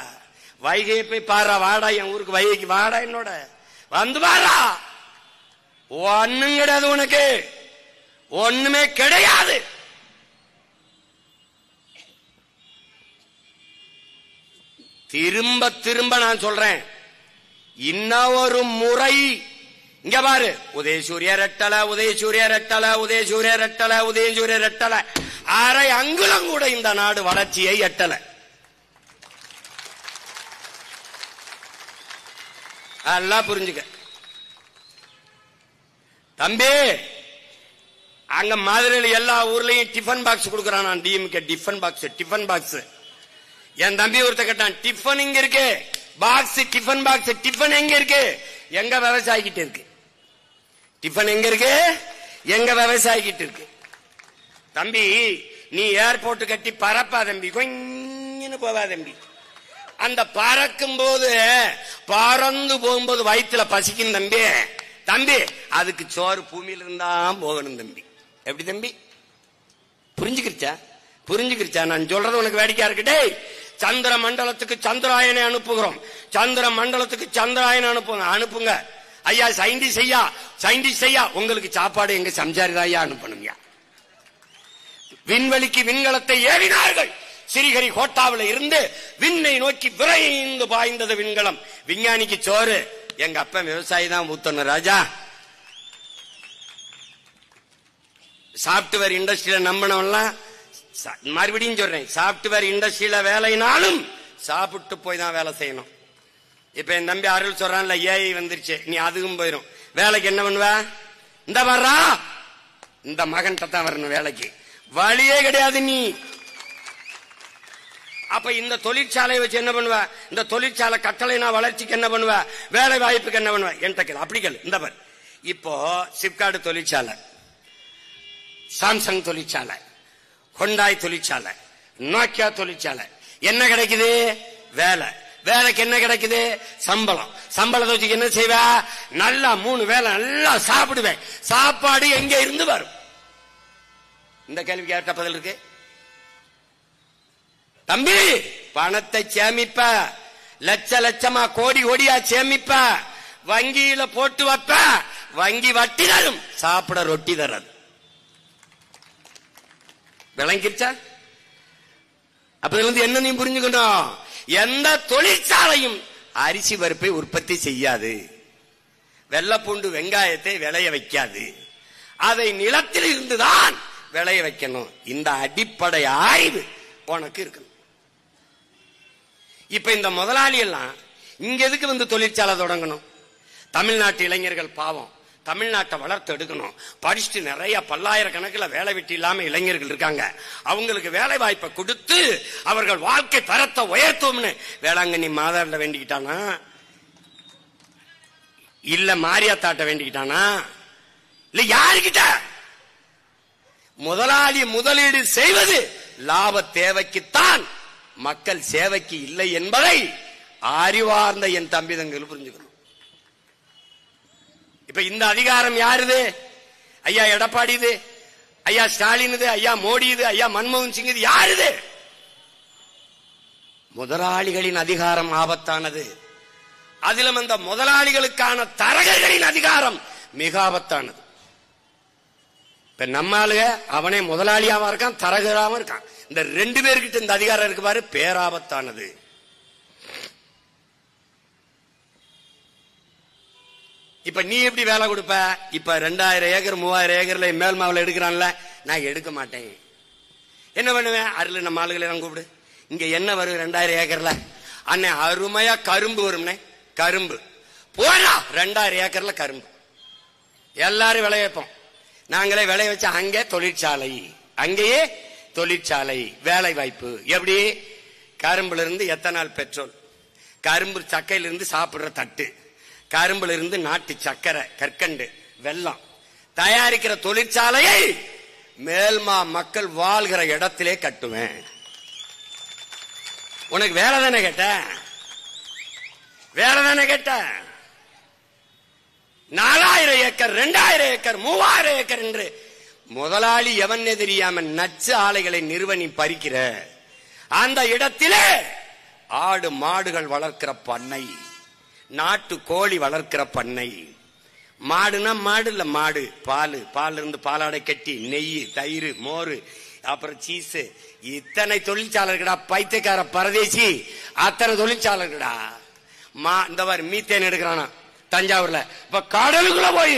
வைகையை போய் பாரு. வாடா என் ஊருக்கு வைகைக்கு வாடா, என்னோட வந்து பாரா. ஒண்ணும் கிடையாது உனக்கு, ஒண்ணுமே கிடையாது. திரும்ப திரும்ப நான் சொல்றேன், இன்னொரு முறை இங்க பாரு. உதயசூரிய ரெட்டல உதயசூரிய ரெட்டல உதயசூரிய ரெட்டல உதயசூரிய ரெட்டல அரை அங்குலம் கூட இந்த நாடு வளர்ச்சியை எட்டல. எல்லாம் புரிஞ்சுக்க தம்பி. அங்க மதுரையில் எல்லா ஊர்லயும் டிஃபன் பாக்ஸ் கொடுக்கறான். DMK tiffin box. என் தம்பி ஒருத்த கேட்டான், டிஃபன் இங்க இருக்கு, பாக்ஸ் டிஃபன் பாக்ஸ், டிஃபன் எங்க இருக்கு? எங்க விவசாயிக்கிட்டு இருக்கு. டிஃபன் எங்க இருக்கு? எங்க விவசாயிக்கிட்டு இருக்கு. தம்பி நீ ஏர்போர்ட் கட்டி பறப்பா தம்பி, கொஞ்சம் போவா தம்பி. அந்த பறக்கும் போது பறந்து போகும்போது வயிற்றுல பசிக்கும் தம்பி. தம்பி அதுக்கு சோறு பூமியில இருந்தா போகணும் தம்பி. எப்படி தம்பி? புரிஞ்சுக்கிருச்சா? நான் சொல்றது உனக்கு வேடிக்கையா இருக்கட்டே. சந்திர மண்டலத்துக்கு சந்திராயனை அனுப்புகிறோம். சந்திர மண்டலத்துக்கு சந்திராயனை அனுப்புங்க ஐயா. சயின்டிஸ்ட் ஐயா உங்களுக்கு சாப்பாடு எங்க சம்சாரிதாயா அனுப்பணுங்க. விண்வெளிக்கு விண்கலத்தை ஏறினார்கள். ஸ்ரீஹரி கோட்டாவில இருந்து விண்ணை நோக்கி விரைந்து பாய்ந்தது விண்கலம். விஞ்ஞானிக்கு சோறு எங்க அப்ப விவசாயி தான் ஊத்தணும் ராஜா. சாப்ட்வேர் இண்டஸ்ட்ரியில நம்பினவெல்லாம், மறுபடியும் சொல்றேன், சாப்ட்வேர் இண்டஸ்ட்ரியில வேலைனாலும் சாப்பிட்டு போய் தான் வேலை செய்யணும். இப்ப என் தம்பி அருள் சொல்றான்ல, ஏஐ வந்துருச்சு, நீ அதுக்கும் போயிடும். வேலைக்கு என்ன பண்ணுவ? இந்த வர்றா இந்த மகன் தான் வரணும் வேலைக்கு, வழியே கிடையாது நீ. அப்ப இந்த தொழிற்சாலையை வச்சு என்ன பண்ணுவ? இந்த தொழிற்சாலை கட்டளைனா வளர்ச்சிக்கு என்ன பண்ணுவ? வேலை வாய்ப்புக்கு என்ன பண்ணுவ? என்கிட்ட கேள், அப்படி கேள். இந்த பார், இப்போ சிப்காட் தொழிற்சாலை, சாம்சங் தொழிற்சாலை, ஹொண்டாய் தொழிற்சாலை, நோக்கியா தொழிற்சாலை, என்ன கிடைக்குது? வேலை. வேலைக்கு என்ன கிடைக்குது? சம்பளம். சம்பளத்தை வச்சு என்ன செய்வ? நல்லா 3 வேலை நல்லா சாப்பிடுவேன். சாப்பாடு எங்க இருந்து வரும்? இந்த கேள்விக்கு ஏற்ற பதில் இருக்கு தம்பி. பணத்தை சேமிப்ப, லட்ச லட்சமா கோடி கோடியா சேமிப்ப, வங்கியில போட்டு வைப்ப, வங்கி வட்டி தரும், சாப்பிட ரொட்டி தராது. விளங்கிருச்சா? அப்ப என்ன நீ புரிஞ்சுக்கணும், எந்த தொழிற்சாலையும் அரிசி பருப்பை உற்பத்தி செய்யாது, வெள்ளைப்பூண்டு வெங்காயத்தை விளைய வைக்காது, அதை நிலத்தில் இருந்துதான் விளைய வைக்கணும். இந்த அடிப்படை ஆய்வு உனக்கு இருக்கணும். இப்ப இந்த முதலாளி எல்லாம் இங்க எதுக்கு வந்து தொழிற்சாலை தொடங்கணும்? தமிழ்நாட்டு இளைஞர்கள் பாவம், தமிழ்நாட்டை வளர்த்து எடுக்கணும். படிச்சுட்டு நிறைய பல்லாயிரக்கணக்கில் வேலை வெட்டி இல்லாம இளைஞர்கள் இருக்காங்க. அவங்களுக்கு வேலை வாய்ப்பை கொடுத்து அவர்கள் வாழ்க்கை தரத்தை உயர்த்தும்னு வேளாங்கண்ணி மாதாண்ட வேண்டிக்கிட்டானா, இல்ல மாரியாத்தாட்ட வேண்டிக்கிட்டானா, இல்ல யாருக்கிட்ட? முதலாளி முதலீடு செய்வது லாப தேவைக்குத்தான், மக்கள் சேவைக்கு இல்லை என்பதை அறிவார்ந்த என் தம்பி தங்கள் புரிஞ்சுக்கணும். இப்ப இந்த அதிகாரம் யாருது? ஐயா எடப்பாடி, இது ஐயா ஸ்டாலின் இது, ஐயா மோடி இது, ஐயா மன்மோகன் சிங் இது, யார் இது? முதலாளிகளின் அதிகாரம் ஆபத்தானது. அதிலும் அந்த முதலாளிகளுக்கான தரகர்களின் அதிகாரம் மிக ஆபத்தானது. இப்ப நம்ம ஆளுக அவனே முதலாளியாவும் இருக்கான், தரகராவும் இருக்கான். இந்த 2 பேர்கிட்ட இந்த அதிகாரம் இருக்கு பாரு, பேராபத்தானது. இப்ப நீ எப்படி வேலை கொடுப்ப? இப்ப 2000 ஏக்கர் 3000 ஏக்கர்ல மேல் மாவுல எடுக்கிறான்ல, நான் எடுக்க மாட்டேன். என்ன பண்ணுவேன்? அருள் நம்ம ஆளுகளை எல்லாம் கூப்பிடு, இங்க என்ன வரும் 2000 ஏக்கர்ல? அண்ணே அருமையா கரும்பு வரும்னே, கரும்பு போடா. 2000 ஏக்கர்ல கரும்பு எல்லாரும் விளைய வைப்போம். நாங்களே விளைய வச்ச அங்கே தொழிற்சாலை, அங்கேயே தொழிற்சாலை, வேலை வாய்ப்பு. எப்படி? கரும்புல இருந்து எத்தனால் பெட்ரோல், கரும்பு சக்கையிலிருந்து சாப்பிடுற தட்டு, கரும்புல இருந்து நாட்டு சக்கரை, கற்கண்டு, வெல்லம் தயாரிக்கிற தொழிற்சாலையை மேல்மா மக்கள் வாழ்கிற இடத்திலே கட்டுவேன். உனக்கு வேலை தானே கேட்ட? வேலை தானே கேட்ட? 4000 ஏக்கர் 2000 ஏக்கர் 3000 ஏக்கர் என்று முதலாளி எவன் தெரியாம நச்சு ஆலைகளை நிறுவனி பறிக்கிற அந்த இடத்திலே ஆடு மாடுகள் வளர்க்கிற பண்ணை, நாட்டு கோழி வளர்க்கிற பண்ணை. மாடுனா மாடு இல்ல, மாடு பால், பால் இருந்து பாலாடை கட்டி, நெய், தயிர், மோர், அப்புறம் சீஸ், இத்தனை தொழிற்சாலைகளா. பைத்தியக்கார பரதேசி, அத்தனை தொழிற்சாலைகளா. இந்த மாதிரி மீத்தேன் எடுக்கிறானா தஞ்சாவூர்ல. இப்ப கடலுக்குள்ள போய்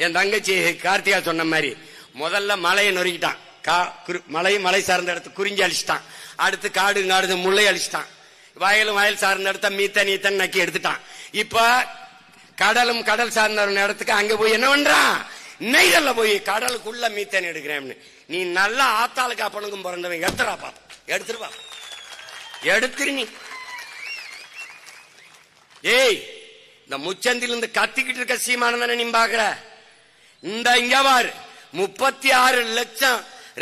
என் தங்கச்சி கார்த்திகா சொன்ன மாதிரி முதல்ல மலையை நொறுக்கிட்டான், மலை சார்ந்த இடத்து குறிஞ்சி அழிச்சிட்டான், அடுத்து காடு காடு முல்லை அழிச்சிட்டான், வயலும் வயல் சார்ந்த இடத்த மீத்தன் ஈத்தன் நக்கி எடுத்துட்டான். இப்ப கடலும் கடல் சார்ந்த இடத்துக்கு அங்க போய் என்ன பண்றான்? நெய்தல்ல போய் கடலுக்குள்ள மீத்தன் எடுக்கிறேன். நீ நல்லா ஆத்தாளு காப்பனுக்கும் பிறந்தவன், எடுத்துறா பாப்பா, எடுத்துருப்பா, எடுத்துரு நீ. ஏய், இந்த முச்சந்தில இருந்து கத்திக்கிட்டு இருக்க சீமானந்தனை நீ பாக்குற? இந்த இங்க பாரு, 36 லட்சம்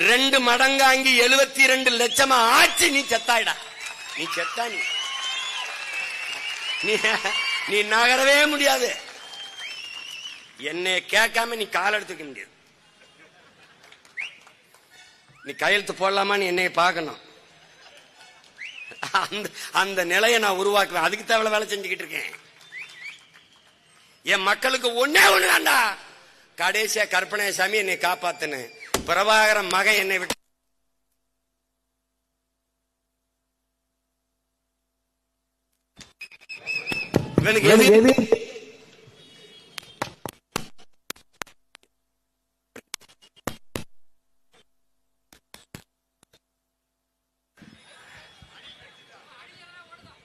2 மடங்காங்கி 72 லட்சமா ஆச்சு. நீ செத்தாயிடா, நீ செத்தா. நீ நகரவே முடியாது. என்னை கேட்காம நீ கால் எடுத்துக்க முடியாது. நீ கையெழுத்து போடலாமான்னு என்னைய பார்க்கணும். அந்த நிலையை நான் உருவாக்குவேன். அதுக்கு தேவை வேலை செஞ்சுக்கிட்டு இருக்கேன். என் மக்களுக்கு ஒன்னே ஒண்ணு தாண்டா, கடைசியா கற்பனை சாமி என்னை காப்பாத்துன்னு. பிரபாகரன் மகன் என்னை விட்டு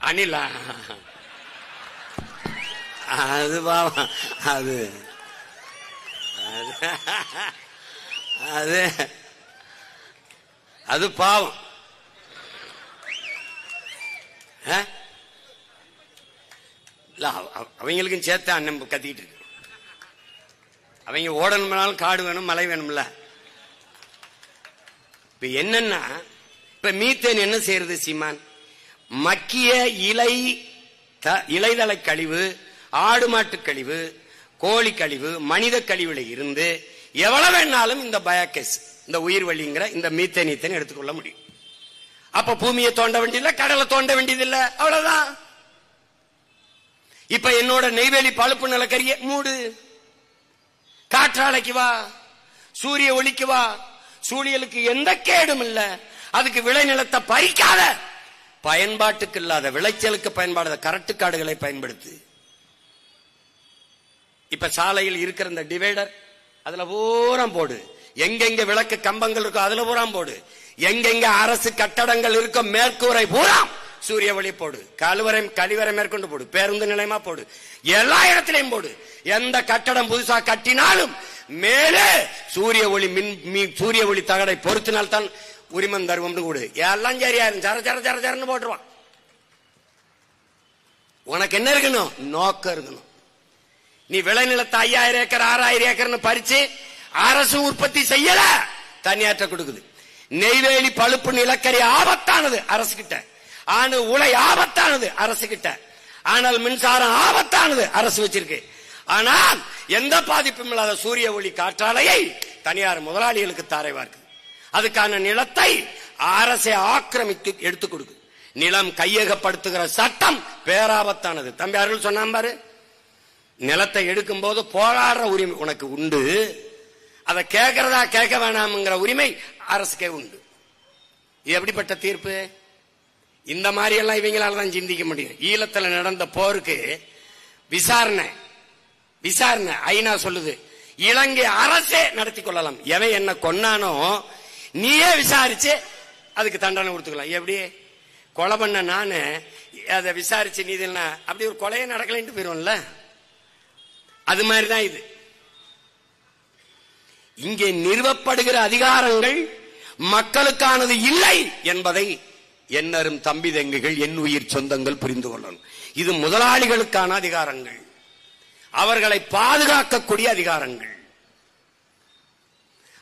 அனிலா, அது பாவம், அது அது அது பாவம். அவங்களுக்கும் சேர்த்து அண்ணன் கத்திக்கிட்டு இருக்கு. அவங்க ஓடணும்னாலும் காடு வேணும், மலை வேணும்ல. இப்ப என்னன்னா, இப்ப மீத்தேன் என்ன செய்யறது சீமான்? மக்கிய இலைதள கழிவு, ஆடு மாட்டு கழிவு, கோழி கழிவு, மனித கழிவுல இருந்து எவ்வளவு வேணாலும் இந்த பயோகேஸ், இந்த உயிர் வழிங்கிற இந்த மீத்தேன் எடுத்துக்கொள்ள முடியும். அப்ப பூமியை தோண்ட வேண்டியதில்லை, கடலை தோண்ட வேண்டியதில்லை, அவ்வளவுதான். இப்ப என்னோட நெய்வேலி பழுப்பு நிலக்கரிய மூடு, காற்றாலைக்கு வா, சூரிய ஒளிக்கு வா, சூழியலுக்கு எந்த கேடும் இல்ல. அதுக்கு விளைநிலத்தை பறிக்காத, பயன்பாட்டுக்கு இல்லாத விளைச்சலுக்கு பயன்பாடாத கரட்டு காடுகளை பயன்படுத்து. இப்ப சாலையில் இருக்கிற இந்த டிவைடர் அதுல பூரா போடு, எங்கெங்க விளக்கு கம்பங்கள் இருக்கோ அதுல பூரா போடு, எங்கெங்க அரசு கட்டடங்கள் இருக்கோ மேற்கூரை பூரா சூரிய ஒளி போடு, கழிவறை மேற்கொண்டு போடு, பேருந்து நிலையமா போடு, எல்லா இடத்திலையும் போடு. எந்த கட்டடம் புதுசா கட்டினாலும் மேலே சூரிய ஒளி தகடை பொருத்தினால்தான் உரிமம் தருவோம் கூடு. எல்லாம் சரியா சர சர சர சரன்னு போட்டுருவான். உனக்கு என்ன இருக்கணும்? நோக்கம் இருக்கணும். நீ விளைநிலத்தை 5000 ஏக்கர் 6000 ஏக்கர்னு பறிச்சு அரசு உற்பத்தி செய்யல, தனியாற்ற கொடுக்குது. நெய்வேலி பழுப்பு நிலக்கரி ஆபத்தானது அரசு கிட்ட, ஆனா உலை ஆபத்தானது அரசு கிட்ட, ஆனால் மின்சாரம் ஆபத்தானது அரசு வச்சிருக்கு. ஆனால் எந்த பாதிப்பும் இல்லாத சூரிய ஒளி காற்றாலையை தனியார் முதலாளிகளுக்கு தாரை வார்க்குது. அதுக்கான நிலத்தை அரசை ஆக்கிரமித்து எடுத்துக் கொடுக்கு. நிலம் கையகப்படுத்துகிற சட்டம் பேராபத்தானது. தம்பி அருள் சொன்னான் பாரு, நிலத்தை எடுக்கும் போது போராடுற உரிமை உனக்கு உண்டு, அதை கேட்கறதா கேட்க வேணாம்ங்கிற உரிமை அரசுக்கே உண்டு. இது எப்படிப்பட்ட தீர்ப்பு? இந்த மாதிரி எல்லாம் இவங்களால தான் சிந்திக்க முடியும். ஈழத்துல நடந்த போருக்கு விசாரணை ஐநா சொல்லுது, இலங்கை அரசே நடத்தி கொள்ளலாம். எவன் என்ன கொன்னானோ நீயே விசாரிச்சு அதுக்கு தண்டனை கொடுத்துக்கலாம். எப்படி கொலை பண்ண நானு அதை விசாரிச்சு நீதி அப்படி ஒரு கொலையே நடக்கலன்ட்டு போயிருவோம்ல, அது மாதிரிதான் இது. இங்கே நிறுவப்படுகிற அதிகாரங்கள் மக்களுக்கானது இல்லை என்பதை என்னரும் தம்பி தங்கைகள், என் உயிர் சொந்தங்கள் புரிந்து கொள்ளணும். இது முதலாளிகளுக்கான அதிகாரங்கள், அவர்களை பாதுகாக்கக்கூடிய அதிகாரங்கள்,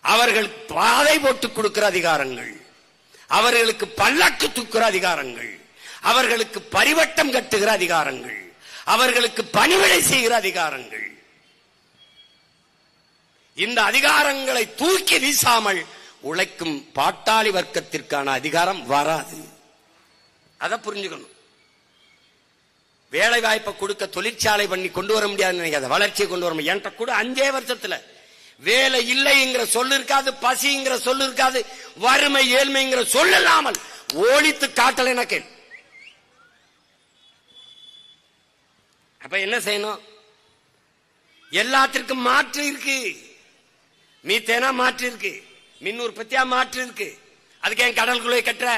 அவர்கள் பாதை போட்டுக் கொடுக்கிற அதிகாரங்கள், அவர்களுக்கு பல்லக்கு தூக்குற அதிகாரங்கள், அவர்களுக்கு பரிவட்டம் கட்டுகிற அதிகாரங்கள், அவர்களுக்கு பணிவிடை செய்கிற அதிகாரங்கள். இந்த அதிகாரங்களை தூக்கி வீசாமல் உழைக்கும் பாட்டாளி வர்க்கத்திற்கான அதிகாரம் வராது. அதை புரிஞ்சுக்கணும். வேலை வாய்ப்பை கொடுக்க தொழிற்சாலை பண்ணி கொண்டு வர முடியாது நினைக்காத, வளர்ச்சியை கொண்டு வர முடியும். என்கிட்ட கூட 5 வருஷத்துல வேலை இல்லைங்கிற சொல்லு இருக்காது, பசிங்கிற சொல்லு இருக்காது, வறுமை ஏழ்மைங்கிற சொல்லு இல்லாமல் ஓடித்து காட்டல எனக்கு. அப்ப என்ன செய்யணும்? எல்லாத்திற்கும் மாற்று இருக்கு. மீத்தேனா மாற்று இருக்கு, மின் உற்பத்தியா மாற்று இருக்கு. அதுக்கு ஏன் கடலுக்குள்ளே கட்டுற?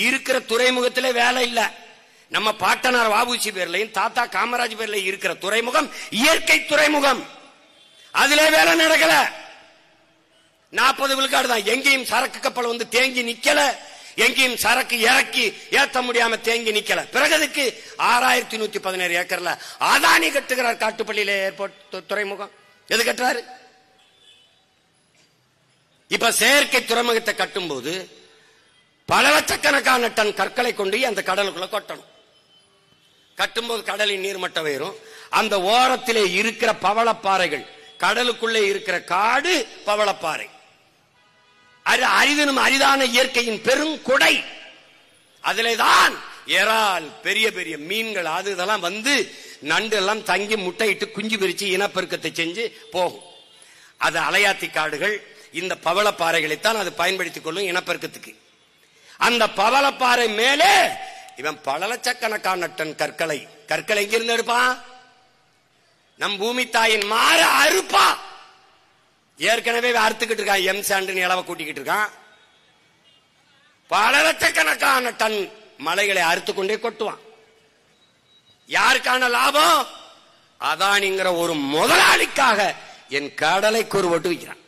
இருக்கிற துறைமுகத்திலே வேலை இல்ல. நம்ம பாட்டனார் வாபுசி பேர்லையும் தாத்தா காமராஜ் பேர்லையும் இருக்கிற துறைமுகம் இயற்கை துறைமுகம், அதிலே வேலை நடக்கல. 40 விழுக்காடு தான். எங்கேயும் சரக்கு கப்பல் வந்து தேங்கி நிக்கல, எங்கேயும் சரக்கு இறக்கி ஏத்த முடியாம தேங்கி நிக்கல. பிறகு அதுக்கு 6117 ஏக்கர்ல அதானி கட்டுகிறார் காட்டுப்பள்ளியில ஏர்போர்ட் துறைமுகம். எது கட்டுறாரு? இப்ப செயற்கை துறைமுகத்தை கட்டும் போது பல லட்சக்கணக்கான டன் கற்களை கொண்டு அந்த கடலுக்குள்ள கொட்டணும். கட்டும்போது கடலின் நீர்மட்டம் உயரும். அந்த ஓரத்திலே இருக்கிற பவளப்பாறைகள், கடலுக்குள்ளே இருக்கிற காடு பவளப்பாறை, அரிதனும் அரிதான இயற்கையின் பெருங்கொடை. அதிலேதான் இறால், பெரிய பெரிய மீன்கள், அது இதெல்லாம் வந்து நண்டு எல்லாம் தங்கி முட்டையிட்டு குஞ்சு பிரிச்சு இனப்பெருக்கத்தை செஞ்சு போகும். அது அலையாத்தி காடுகள். இந்த பவளப்பாறைகளைத்தான் அது பயன்படுத்திக் கொள்ளும் இனப்பெருக்கத்துக்கு. அந்த பவளப்பாறை மேலே இவன் பல லட்சக்கணக்கான டன் கற்களை எங்கிருந்து எடுப்பான்? நம் பூமி தாயின் மாற அறுப்பா. ஏற்கனவே அறுத்துக்கிட்டு இருக்கான், எம் சாண்டு நிலவை கூட்டிக்கிட்டு இருக்கான். பல லட்சக்கணக்கான டன் மலைகளை அறுத்து கொண்டே கொட்டுவான். யாருக்கான லாபம்? அதானிங்கிற ஒரு முதலாளிக்காக என் கடலை கூறுபட்டு விற்கிறான்.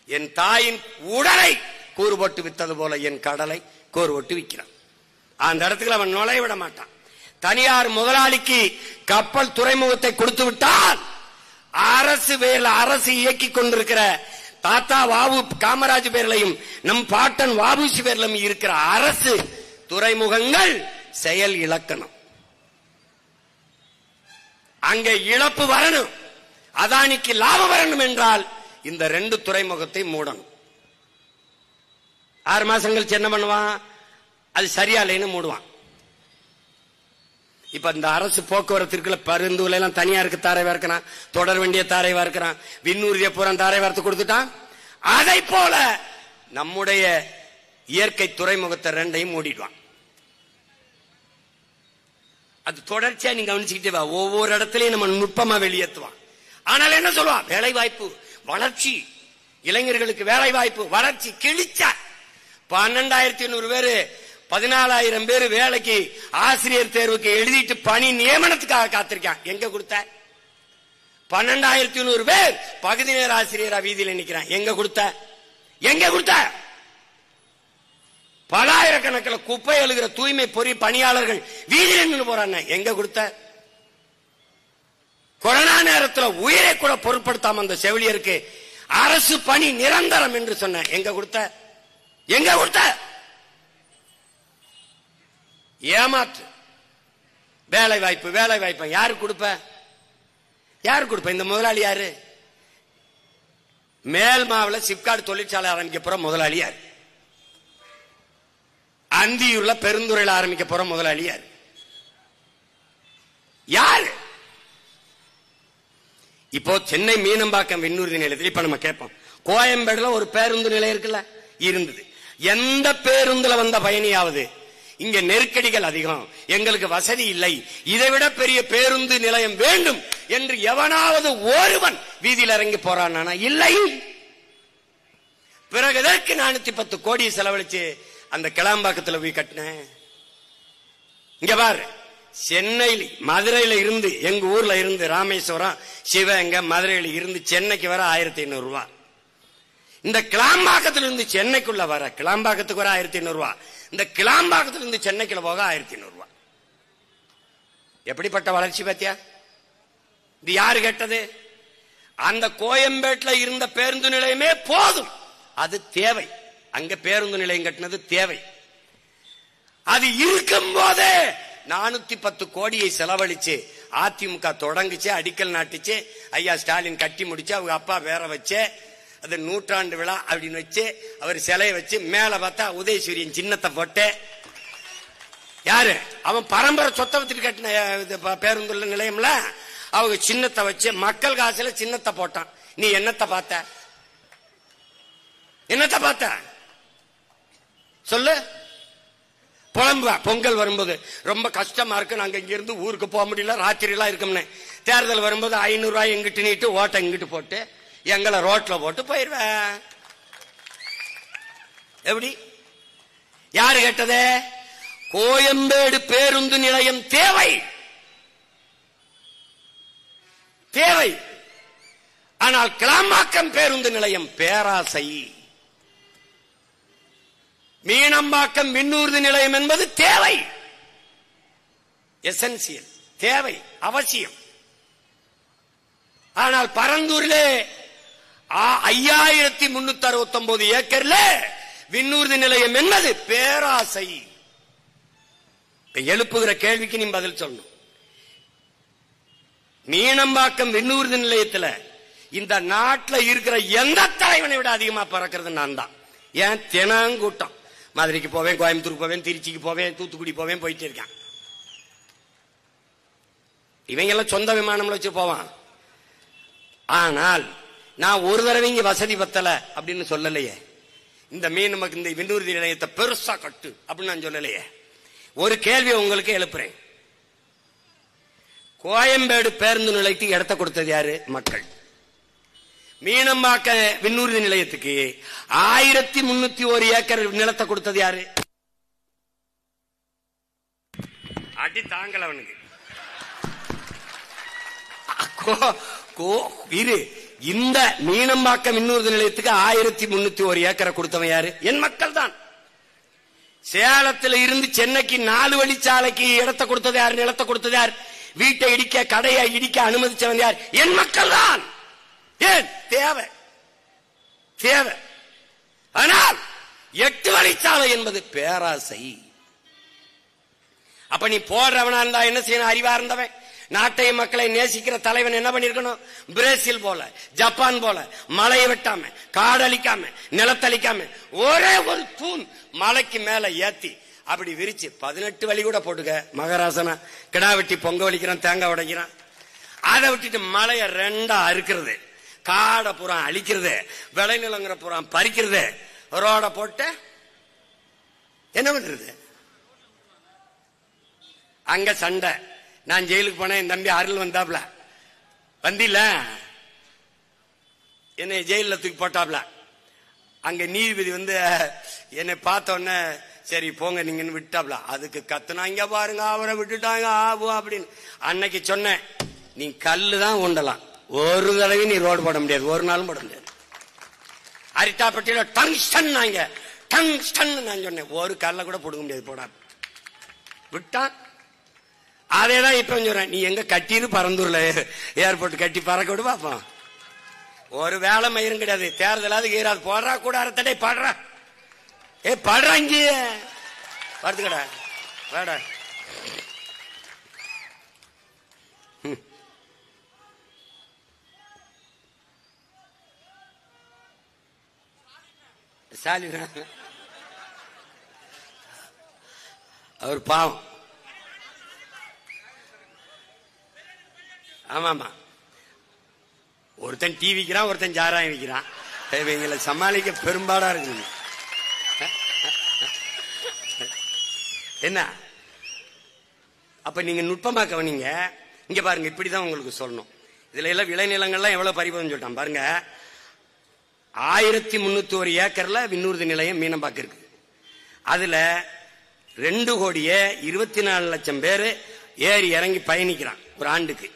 என் தாயின் உடலை கூறுபட்டு வித்தது போல என் கடலை கூறுபட்டு விற்கிறான். அந்த இடத்துல அவன் நுழைய விட மாட்டான். தனியார் முதலாளிக்கு கப்பல் துறைமுகத்தை கொடுத்து விட்டால் அரசு இயக்கி கொண்டிருக்கிற தாத்தா வாபு காமராஜ் பேர்லையும் நம் பாட்டன் வாபுசி பேர்லையும் இருக்கிற அரசு துறைமுகங்கள் செயல் இழக்கணும். அங்கே இழப்பு வரணும், அதானிக்கு லாபம் வரணும் என்றால் இந்த 2 துறைமுகத்தை மூடணும். 6 மாசம் கழிச்சு என்ன பண்ணுவான்? அது சரியா இல்லைன்னு மூடுவான். இப்ப இந்த அரசு போக்குவரத்திற்குள்ள பரிந்துரை எல்லாம் தனியாருக்கு தாரை வார்க்கிறான், தொடர் வேண்டிய தாரை வார்க்கிறான், விண்ணூர்திய பூரா தாரை வார்த்து கொடுத்துட்டான். அதை போல நம்முடைய இயற்கை துறைமுகத்தை 2ஐயும் மூடிடுவான். அது தொடர்ச்சியா நீங்க கவனிச்சுக்கிட்டே வா. ஒவ்வொரு இடத்துலயும் நம்ம நுட்பமா வெளியேற்றுவான். ஆனால் என்ன சொல்லுவான்? வேலை வாய்ப்பு, வளர்ச்சி, இளைஞர்களுக்கு வேலை வாய்ப்பு, வளர்ச்சி. கிழிச்ச 12,800 பேரு 14,000 பேரு வேலைக்கு ஆசிரியர் தேர்வுக்கு எழுதிட்டு பணி நியமனத்துக்காக காத்திருக்கான். எங்க கொடுத்த? 12,100 பேர் பகுதி நேர ஆசிரியரா வீதியில் நிக்கிறான். எங்க கொடுத்த? பலாயிரக்கணக்கில் குப்பை எழுகிற தூய்மை பொறி பணியாளர்கள் வீதியில் நின்று போறாங்க. எங்க கொடுத்த? கொரோனா நேரத்தில் உயிரை கூட பொருட்படுத்தாம அந்த செவிலியருக்கு அரசு பணி நிரந்தரம் என்று சொன்ன. எங்க கொடுத்த? ஏமாற்று. வேலை வாய்ப்பு யாரு கொடுப்ப? இந்த முதலாளி யாரு? மேல் மாவுல சிப்காட் தொழிற்சாலை ஆரம்பிக்க போற முதலாளியார், அந்தியூர்ல பெருந்துறையில் ஆரம்பிக்க போற முதலாளியார் யாரு? இப்போ சென்னை மீனம்பாக்கம் விண்ணூர்தி நிலையத்தில் இப்ப நம்ம கேட்போம், கோயம்பேடுல ஒரு பேருந்து நிலையம் இருக்குல்ல, இருந்தது. எந்த பேருந்துல வந்த பயணியாவது இங்க நெருக்கடிகள் அதிகம், எங்களுக்கு வசதி இல்லை, இதைவிட பெரிய பேருந்து நிலையம் வேண்டும் என்று எவனாவது ஒருவன் வீதியில் இறங்கி போறானா? இல்லை. பிறகு எதற்கு 410 கோடி செலவழிச்சு அந்த கிளாம்பாக்கத்தில் போய் கட்டினேன்? இங்க பாரு, சென்னையில் மதுரையில இருந்து எங்க ஊர்ல இருந்து ராமேஸ்வரம் சிவகங்கை மதுரையில இருந்து சென்னைக்கு வர 1500 ரூபாய். இந்த கிளாம்பாக்கத்திலிருந்து சென்னைக்குள்ள வர கிளாம்பாக்கத்துக்கு வர 1500 ரூபாய், இந்த கிளாம்பாக்கத்திலிருந்து சென்னைக்குள்ள போக 1500 ரூபாய். எப்படிப்பட்ட வளர்ச்சி பாத்தியா? இது யாரு கேட்டது? அந்த கோயம்பேட்டில் இருந்த பேருந்து நிலையமே போதும், அது தேவை. அங்க பேருந்து நிலையம் கட்டினது தேவை. அது இருக்கும் போதே 410 கோடியை செலவழிச்சு அதிமுக தொடங்குச்சு, அடிக்கல் நாட்டுச்சு, ஐயா ஸ்டாலின் கட்டி முடிச்சு, அவங்க அப்பா வேற வச்சு, அது 100ஆண்டு விழா அப்படின்னு வச்சு அவர் சிலையை வச்சு மேல பார்த்தா உதயசூரியன் சின்னத்தை போட்டு, யாரு அவன் பரம்பரை சொத்தை வச்சுட்டு கட்டின பேருந்து நிலையம்ல, அவங்க சின்னத்தை வச்சு மக்கள் காசுல சின்னத்தை போட்டான். நீ என்னத்தை பார்த்த? என்னத்தை பார்த்த சொல்லு. புலம்புவா பொங்கல் வரும்போது ரொம்ப கஷ்டமா இருக்கு, நாங்க இங்க இருந்து ஊருக்கு போக முடியல, ராத்திரி எல்லாம் இருக்கும்னு. தேர்தல் வரும்போது 500 ரூபாய் எங்கிட்டு நீட்டு ஓட்ட இங்கிட்டு போட்டு எங்களை ரோட்ல போட்டு போயிருவேன். எப்படி? யாரு கேட்டதே? கோயம்பேடு பேருந்து நிலையம் தேவை தேவை. ஆனால் கிளாம்பாக்கம் பேருந்து நிலையம் பேராசை. மீனம்பாக்கம் விண்ணூர்தி நிலையம் என்பது தேவை, எசென்சியல், தேவை, அவசியம். ஆனால் பரந்தூரிலே 5369 ஏக்கர்ல விண்ணூர்தி நிலையம் என்பது பேராசை. எழுப்புகிற கேள்விக்கு நீ பதில் சொல்லணும். மீனம்பாக்கம் விண்ணூர்தி நிலையத்தில் இந்த நாட்டில் இருக்கிற எந்த தலைவனை விட அதிகமா பறக்கிறது நான் தான். ஏன்? தினங்கூட்டம். மதுரைக்கு போவேன், கோயம்புத்தூருக்கு போவேன், திருச்சிக்கு போவேன், தூத்துக்குடி போவேன், போயிட்டு இருக்கேன். இவங்க எல்லாம் சொந்த விமானம்ல வச்சு போவான். ஆனால் நான் ஒரு தடவை இங்க வசதி பத்தல அப்படின்னு சொல்லலையே. இந்த இந்த விண்ணூர்தி நிலையத்தை பெருசா கட்டு அப்படின்னு நான் சொல்லலையே. ஒரு கேள்வி உங்களுக்கு எழுப்புறேன். கோயம்பேடு பேருந்து நிலையத்துக்கு இடத்த கொடுத்தது யாரு? மக்கள். மீனம்பாக்க விண்ணூர்தி நிலையத்துக்கு 1301 ஏக்கர் நிலத்தை கொடுத்தது யாரு? அடி தாங்கல அவனுக்கு. இந்த மீனம்பாக்க விண்ணூர்தி நிலையத்துக்கு 1301 ஏக்கரை கொடுத்தவன் யாரு? என் மக்கள் தான். சேலத்தில் இருந்து சென்னைக்கு 4 வழிச்சாலைக்கு இடத்தை கொடுத்தது யாரு? நிலத்தை கொடுத்தது யார்? வீட்டை இடிக்க, கடையை இடிக்க அனுமதிச்சவன் யார்? என் மக்கள் தான். ஏன்? தேவை தேவை. ஆனால் 8 வழிச்சாலை என்பது பேராசை. அப்ப நீ போடுறவனா இருந்தா என்ன செய்யணும்? அறிவா இருந்தவன், நாட்டை மக்களை நேசிக்கிற தலைவன் என்ன பண்ணிருக்கணும்? பிரேசில் போல, ஜப்பான் போல மலையை வெட்டாம, காடழிக்காம, நிலத்தளிக்காம ஒரே ஒரு தூண் மலைக்கு மேல ஏத்தி அப்படி விரிச்சு 18 வழி கூட போட்டுக்க. மகராசனா கிடா வெட்டி பொங்க வலிக்கிறான், தேங்காய் உடைக்கிறான். அதை விட்டுட்டு மலையை 2ஆ அறுக்கிறது, காடை புறம் அழிக்கிறது, விளைநிலங்கிற புறம் பறிக்கிறது, ரோட போட்டு என்ன பண்றது? அங்க சண்டை. நான் ஜெயிலுக்கு போனேன், என் தம்பி அருள் வந்தாப்ல, வந்தில என்னை ஜெயில தூக்கி போட்டாப்ல. அங்க நீதிபதி என்னை பார்த்த உடனே சரி போங்க நீங்கன்னு விட்டாப்ல. அதுக்கு கத்துனாங்க பாருங்க, அவரை விட்டுட்டாங்க அப்படின்னு. அன்னைக்கு சொன்னேன், நீ கல்லு தான் உண்டலாம், ஒரு தடவை நீ ரோடு போட முடியாது, ஒரு நாளும் போட முடியாது. அரிட்டாப்பட்டியில டங்ஸ்டன் டங்ஸ்டன் நான் சொன்னேன், ஒரு கல்ல கூட போட முடியாது, போடா விட்டான். அதேதான் இப்ப சொல்றேன், நீ எங்க கட்டின்னு பரந்தூர்ல ஏர்போர்ட் கட்டி பறக்க விடு பாப்போம். ஒரு வேலை மயிரும் கிடையாது, தேர்தலாவது ஈராது. போடுறா கூட அறத்தடை பாடுறா, பாடுறா, இங்கே படுத்துக்கடா வேடா. ஸ்டாலின் அவர் பாவம். ஆமாமா, ஒருத்தன் டிவி விற்கிறான், ஒருத்தன் சாராயம் விற்கிறான். இவங்களை சமாளிக்க பெரும்பாடா இருக்கு. என்ன அப்ப நீங்க நுட்பமா கவனிங்க. இங்க பாருங்க, இப்படிதான் உங்களுக்கு சொல்லணும். இதுல எல்லாம் விளைநிலங்கள்லாம் எவ்வளவு பறிபோதுன்னு சொல்லிட்டான் பாருங்க. 1301 ஏக்கர்ல விண்ணூர்தி நிலையம் மீனம்பாக்கம் இருக்கு. அதுல 2,24,00,000 பேரு ஏறி இறங்கி பயணிக்கிறான் ஒரு ஆண்டுக்கு.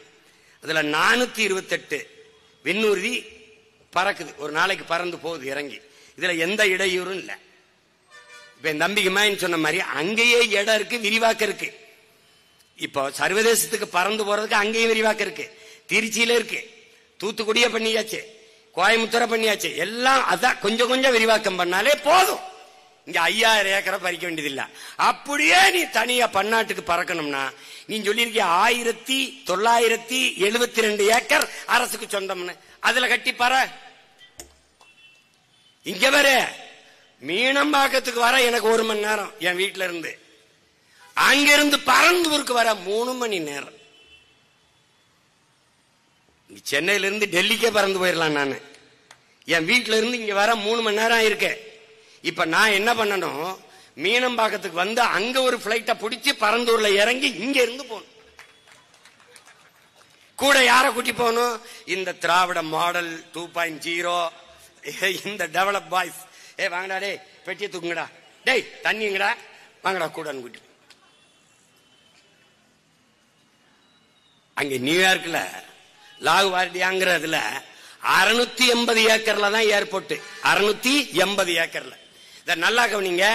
அதுல 428 விண்ணூர்தி பறக்குது, ஒரு நாளைக்கு பறந்து போகுது இறங்கி. இதுல எந்த இடையூறும் இல்ல. இப்ப என் தம்பிக்குமா சொன்ன மாதிரி அங்கேயே இடம் இருக்கு, விரிவாக்கம் இருக்கு. இப்போ சர்வதேசத்துக்கு பறந்து போறதுக்கு அங்கேயும் விரிவாக்கம் இருக்கு. திருச்சியில இருக்கு, தூத்துக்குடியே பண்ணியாச்சு, கோயம்புத்தூரை பண்ணியாச்சு. எல்லாம் அதான் கொஞ்சம் கொஞ்சம் விரிவாக்கம் பண்ணாலே போதும். இங்க 5000 ஏக்கரை பறிக்க வேண்டியது இல்ல. அப்படியே நீ தனியா பன்னாட்டுக்கு பறக்கணும்னா நீ சொல்லிருக்க 1972 ஏக்கர் அரசுக்கு சொந்தம்னு, அதுல கட்டி பற. இங்க வர மீனம்பாக்கத்துக்கு வர எனக்கு 1 மணி நேரம் என் வீட்டுல இருந்து. அங்கிருந்து பரந்தூருக்கு வர 3 மணி நேரம். சென்னையில இருந்து டெல்லிக்கே பறந்து போயிடலாம். நானு என் வீட்டுல இருந்து இங்க வர 3 மணி நேரம் இருக்கு. இப்ப நான் என்ன பண்ணணும், மீனம்பாக்கத்துக்கு வந்து அங்க ஒரு பிளைட்ட பிடிச்சி பரந்தூர்ல இறங்கி இங்க இருந்து போகணும். கூட யார கூட்டி போகணும், இந்த திராவிட மாடல் 2.0, இந்த டெவலப் பாய்ஸ். வாங்கடா டே, பெட்டியை தூக்குங்கடா, டேய் தண்ணிங்கடா, வாங்கடா கூட கூட்டி. அங்க நியூயார்க்ல லாகுவார்டியாங்கிறதுல 680 ஏக்கர்ல தான் ஏர்போர்ட். 680 ஏக்கர்ல. இத நல்லா கவனிங்க.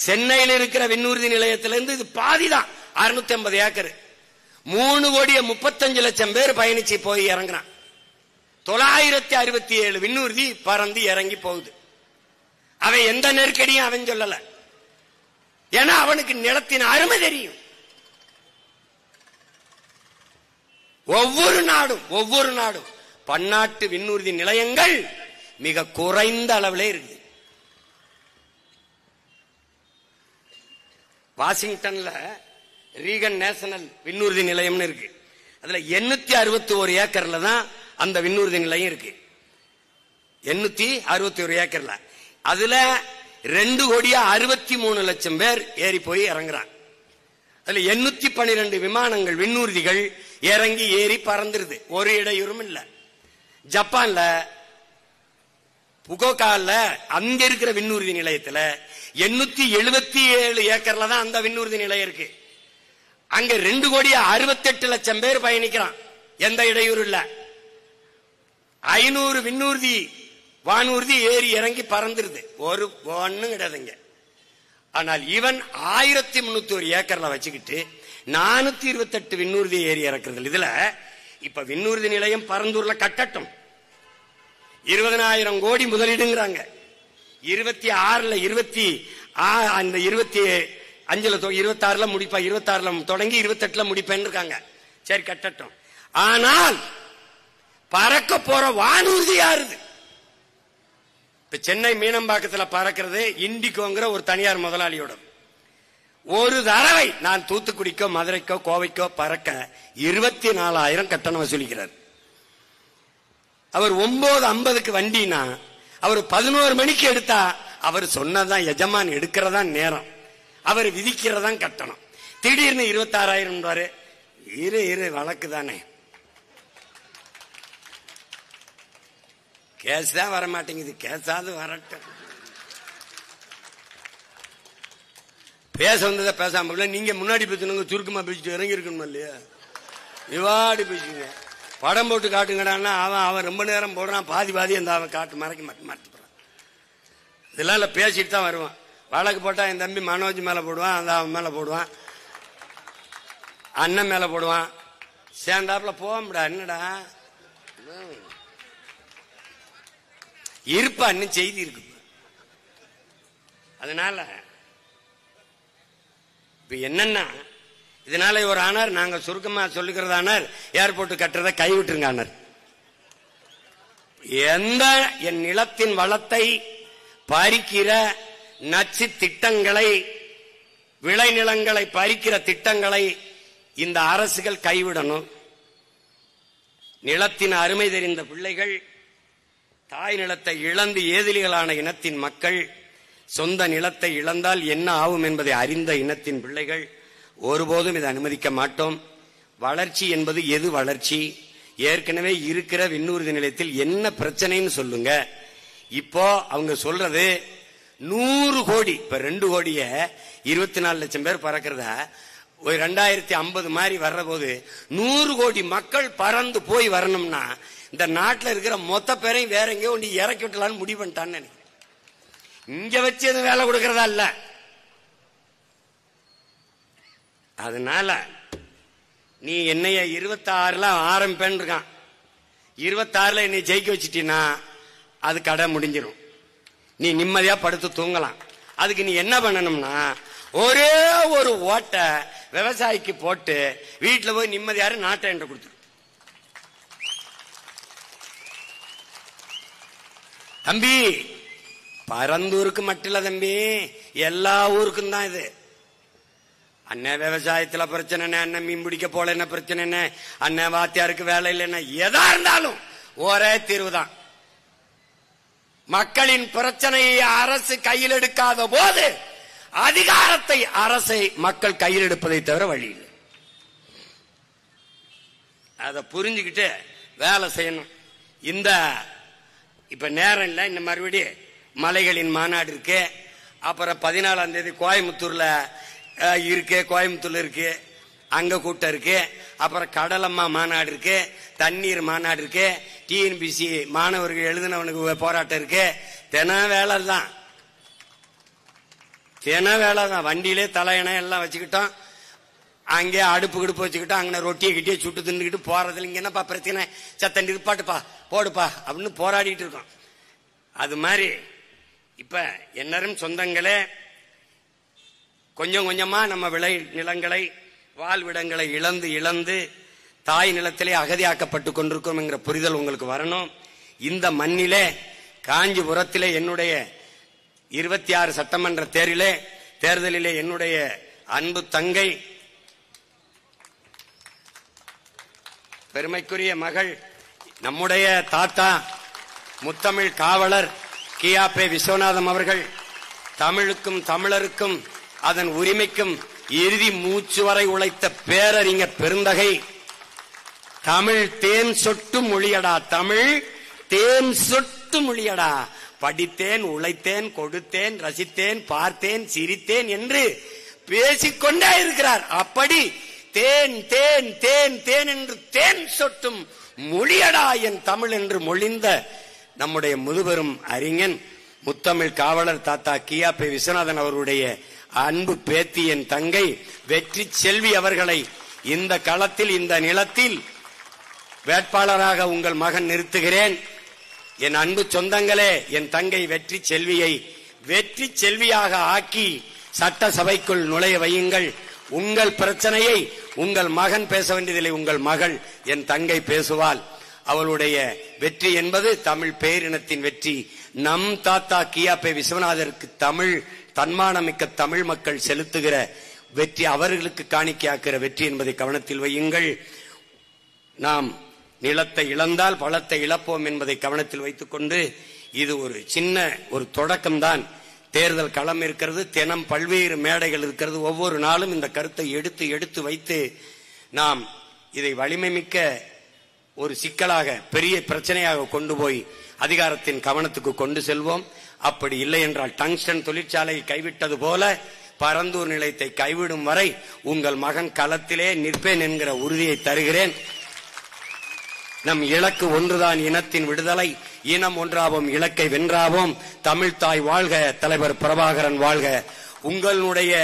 சென்னையில் இருக்கிற விண்ணூர்தி நிலையத்திலிருந்து இது பாதிதான், 680 ஏக்கர். 3,35,00,000 பேர் பயணிச்சு போய் இறங்குறான். 967 விண்ணூர்தி பறந்து இறங்கி போகுது. அவன் எந்த நெருக்கடியும் அவன் சொல்லல. ஏன்னா அவனுக்கு நிலத்தின் அருமை தெரியும். ஒவ்வொரு நாடும் பன்னாட்டு விண்ணூர்தி நிலையங்கள் மிக குறைந்த அளவிலே இருக்கு. வாஷிங்டன்ல ரீகன் நேஷனல் விண்ணூர்தி நிலையம் இருக்கு. அதுல 861 ஏக்கர்ல தான் அந்த விண்ணூர்தி நிலையம் இருக்கு. 861 ஏக்கர்ல. அதுல 2,63,00,000 பேர் ஏறி போய் இறங்குறான். அதுல 812 விமானங்கள் விண்ணூர்திகள் இறங்கி ஏறி பறந்துருது, ஒரு இடையூறும் இல்ல. ஜப்பான்ல புகோகால அங்க இருக்கிற விண்ணூர்தி நிலையத்துல 877 ஏக்கர்ல தான் அந்த விண்ணூர்தி நிலையம் இருக்கு. அங்க 2,68,00,000 பேர் பயணிக்கிறான், எந்த இடையூறு இல்ல. 500 விண்ணூர்தி வானூர்தி ஏறி இறங்கி பறந்துருது, ஒரு ஒண்ணும் கிடையாதுங்க. ஆனால் இவன் 1301 ஏக்கர்ல வச்சுக்கிட்டு 428 விண்ணூர்தி ஏறி இறக்குறது. இதுல இப்ப விண்ணூர்தி நிலையம் பரந்தூர்ல கட்டட்டும், 20,000 கோடி முதலீடுங்கிறாங்க. 26ல 26ல முடிப்பா, 26ல தொடங்கி 28ல முடிப்பேன்னு இருக்காங்க. சரி கட்டட்டும். ஆனால் பறக்க போற வானூர்தி யாருது? இப்ப சென்னை மீனம்பாக்கத்துல பறக்கிறது இண்டிகோங்கிற ஒரு தனியார் முதலாளியோட. ஒரு தடவை நான் தூத்துக்குடிக்கோ மதுரைக்கோ கோவைக்கோ பறக்க 24,000 கட்டணம் வசூலிக்கிறார். அவர் 9:50க்கு வண்டினா அவர் 11 மணிக்கு எடுத்தா அவர் சொன்னதான் எஜமான் எடுக்கிறதா நேரம், அவர் விதிக்கிறதா கட்டணம். திடீர்னு 26,000 இரு வழக்கு தானே, கேஸ் தான் வர மாட்டேங்குது, கேஸாவது வரட்டும். பேச வந்ததை பேசாம நீங்க முன்னாடி பேசணுங்க, சுருக்கமா பேசிட்டு இறங்கி இருக்கணும் இல்லையா? இவாடி பேசுங்க, படம் போட்டு காட்டுங்கடான்னா அவன் ரொம்ப நேரம் போடுறான், பாதி அந்த அவன் காட்டு மறைக்க மாட்டேன். இதெல்லாம் இல்ல, பேசிட்டு தான் வருவான். வழக்கு போட்டா என் தம்பி மனோஜ் மேல போடுவான், அந்த அவன் மேல போடுவான், அண்ணன் மேல போடுவான். சேர்ந்தாப்புல போவான்டா, என்னடா இருப்பா, இன்னும் செய்தி இருக்கு. அதனால இப்ப என்னன்னா, இதனால ஒரு ஆனார், நாங்க சுருக்கமா சொல்லுகிறது ஆனார், ஏர்போர்ட் கட்டுறதை கைவிட்டுருங்க ஆனார். எந்த என் நிலத்தின் வளத்தை பறிக்கிற நச்சு திட்டங்களை, விளைநிலங்களை பறிக்கிற திட்டங்களை இந்த அரசுகள் கைவிடணும். நிலத்தின் அருமை தெரிந்த பிள்ளைகள், தாய் நிலத்தை இழந்து ஏதிலிகளான இனத்தின் மக்கள், சொந்த நிலத்தை இழந்தால் என்ன ஆகும் என்பதை அறிந்த இனத்தின் பிள்ளைகள் ஒருபோதும் இதை அனுமதிக்க மாட்டோம். வளர்ச்சி என்பது எது வளர்ச்சி? ஏற்கனவே இருக்கிற விண்ணூர்தி நிலையத்தில் என்ன பிரச்சனைன்னு சொல்லுங்க. இப்போ அவங்க சொல்றது 100 கோடி, இப்ப 2 கோடிய 24 லட்சம் பேர் பறக்கிறத ஒரு 2050 மாதிரி வர்ற போது 100 கோடி மக்கள் பறந்து போய் வரணும்னா இந்த நாட்டில் இருக்கிற மொத்த பேரையும் வேற எங்கேயோ ஒன்று இறக்கி விட்டலான்னு முடிவு பண்ணிட்டான்னு நினைக்கிறேன். இங்க வச்சு எதுவும் வேலை கொடுக்கறதா இல்ல. அதனால நீ என்னைய 26ல ஆரம்பிப்பேன்னு இருக்கான். 26ல என்னை ஜெயிக்க வச்சுட்டீன்னா அது கடை முடிஞ்சிடும். நீ நிம்மதியா படுத்து தூங்கலாம். அதுக்கு நீ என்ன பண்ணணும்னா ஒரே ஒரு ஓட்டை விவசாயிக்கு போட்டு வீட்டுல போய் நிம்மதியாரு நாட்டை என்று கொடுத்துரு. தம்பி, பரந்தூருக்கு மட்டும் இல்ல தம்பி, எல்லா ஊருக்கும் தான் இது. அண்ணன் விவசாயத்துல பிரச்சனை என்ன, அண்ணன் மீன் பிடிக்க போல என்ன பிரச்சனை என்ன, அண்ணன் வாத்தியாருக்கு வேலை இல்லைன்னா எதா இருந்தாலும் ஒரே தீர்வு தான். மக்களின் பிரச்சனையை அரசு கையில் எடுக்காத போது அதிகாரத்தை அரசை மக்கள் கையில் எடுப்பதை தவிர வழி இல்லை. அதை புரிஞ்சுக்கிட்டு வேலை செய்யணும். இந்த இப்ப நேரம் இல்லை, இந்த மறுபடியும் மலைகளின் மாநாடு இருக்கு. அப்புறம் 14ஆம் தேதி கோயம்புத்தூர்ல இருக்கு, கோயம்புத்தூர்ல இருக்கு, அங்க கூட்டம் இருக்கு. அப்புறம் கடலம்மா மாநாடு இருக்கு, தண்ணீர் மாநாடு இருக்கு, டிஎன்பிசி மாணவர்கள் எழுதினவனுக்கு போராட்டம் இருக்கு. தினம் வேலை தான், தினம் வேலை தான். வண்டியிலே தலையணை எல்லாம் வச்சுக்கிட்டோம், அங்கே அடுப்பு கிடுப்பு வச்சுக்கிட்டோம், அங்கே ரொட்டியை கிட்டியே சுட்டு தின்னுக்கிட்டு போறதுல இங்க என்னப்பா பிரச்சனை, சத்த நிற்பாட்டுப்பா போடுப்பா அப்படின்னு போராடிட்டு இருக்கோம். அது மாதிரி இப்ப என்னரும் சொந்தங்களே, கொஞ்சம் கொஞ்சமா நம்ம விளை நிலங்களை, வாழ்விடங்களை இழந்து இழந்து தாய் நிலத்திலே அகதியாக்கப்பட்டு கொண்டிருக்கோம் என்கிற புரிதல் உங்களுக்கு வரணும். இந்த மண்ணிலே காஞ்சிபுரத்திலே என்னுடைய 26 சட்டமன்ற தேர்தலிலே என்னுடைய அன்பு தங்கை, பெருமைக்குரிய மகள், நம்முடைய தாத்தா முத்தமிழ் காவலர் கியாபே விஸ்வநாதம் அவர்கள் தமிழுக்கும் தமிழருக்கும் அதன் உரிமைக்கும் இறுதி மூச்சு வரை உழைத்த பேரறிஞர் பெருந்தகை. தமிழ் தேன் சொட்டு மொழியடா, தமிழ் தேன் சொட்டு மொழியடா, படித்தேன், உழைத்தேன், கொடுத்தேன், ரசித்தேன், பார்த்தேன், சிரித்தேன் என்று பேசிக்கொண்டே இருக்கிறார். அப்படி தேன் தேன் தேன் தேன் என்று தேன் சொட்டும் மொழியடா என் தமிழ் என்று மொழிந்த நம்முடைய முதுபெரும் அறிஞன் முத்தமிழ் காவலர் தாத்தா கியாபே விஸ்வநாதன் அவருடைய அன்பு பேத்தி என் தங்கை வெற்றி செல்வி அவர்களை இந்த களத்தில், இந்த நிலத்தில் வேட்பாளராக உங்கள் மகன் நிறுத்துகிறேன். என் அன்பு சொந்தங்களே, என் தங்கை வெற்றி செல்வியை வெற்றி செல்வியாக ஆக்கி சட்டசபைக்குள் நுழைய வையுங்கள். உங்கள் பிரச்சனையை உங்கள் மகன் பேச வேண்டியதில்லை, உங்கள் மகள் என் தங்கை பேசுவாள். அவளுடைய வெற்றி என்பது தமிழ் பேரினத்தின் வெற்றி. நம் தாத்தா கியாபே விஸ்வநாதருக்கு தமிழ் தன்மானமிக்க தமிழ் மக்கள் செலுத்துகிற வெற்றி, அவர்களுக்கு காணிக்கையாக்குற வெற்றி என்பதை கவனத்தில் வையுங்கள். நாம் நிலத்தை இழந்தால் பலத்தை இழப்போம் என்பதை கவனத்தில் வைத்துக் கொண்டு, இது ஒரு சின்ன ஒரு தொடக்கம்தான். தேர்தல் களம் இருக்கிறது, தினம் பல்வேறு மேடைகள் இருக்கிறது. ஒவ்வொரு நாளும் இந்த கருத்தை எடுத்து எடுத்து வைத்து நாம் இதை வலிமை மிக்க ஒரு சிக்கலாக, பெரிய பிரச்சனையாக கொண்டு போய் அதிகாரத்தின் கவனத்துக்கு கொண்டு செல்வோம். அப்படி இல்லை என்றால் டங்ஸ்டன் தொழிற்சாலையை கைவிட்டது போல பரந்தூர் நிலையத்தை கைவிடும் வரை உங்கள் மகன் களத்திலே நிற்பேன் என்கிற உறுதியை தருகிறேன். நம் இலக்கு ஒன்றுதான், இனத்தின் விடுதலை. இனம் ஒன்றாவோம், இலக்கை வென்றாவோம். தமிழ்தாய் வாழ்க, தலைவர் பிரபாகரன் வாழ்க. உங்களுடைய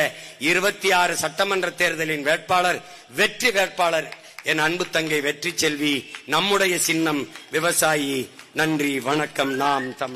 26 சட்டமன்ற தேர்தலின் வேட்பாளர், வெற்றி வேட்பாளர் என் அன்பு தங்கை வெற்றி செல்வி. நம்முடைய சின்னம் விவசாயி. நன்றி, வணக்கம். நாம் தமிழ்.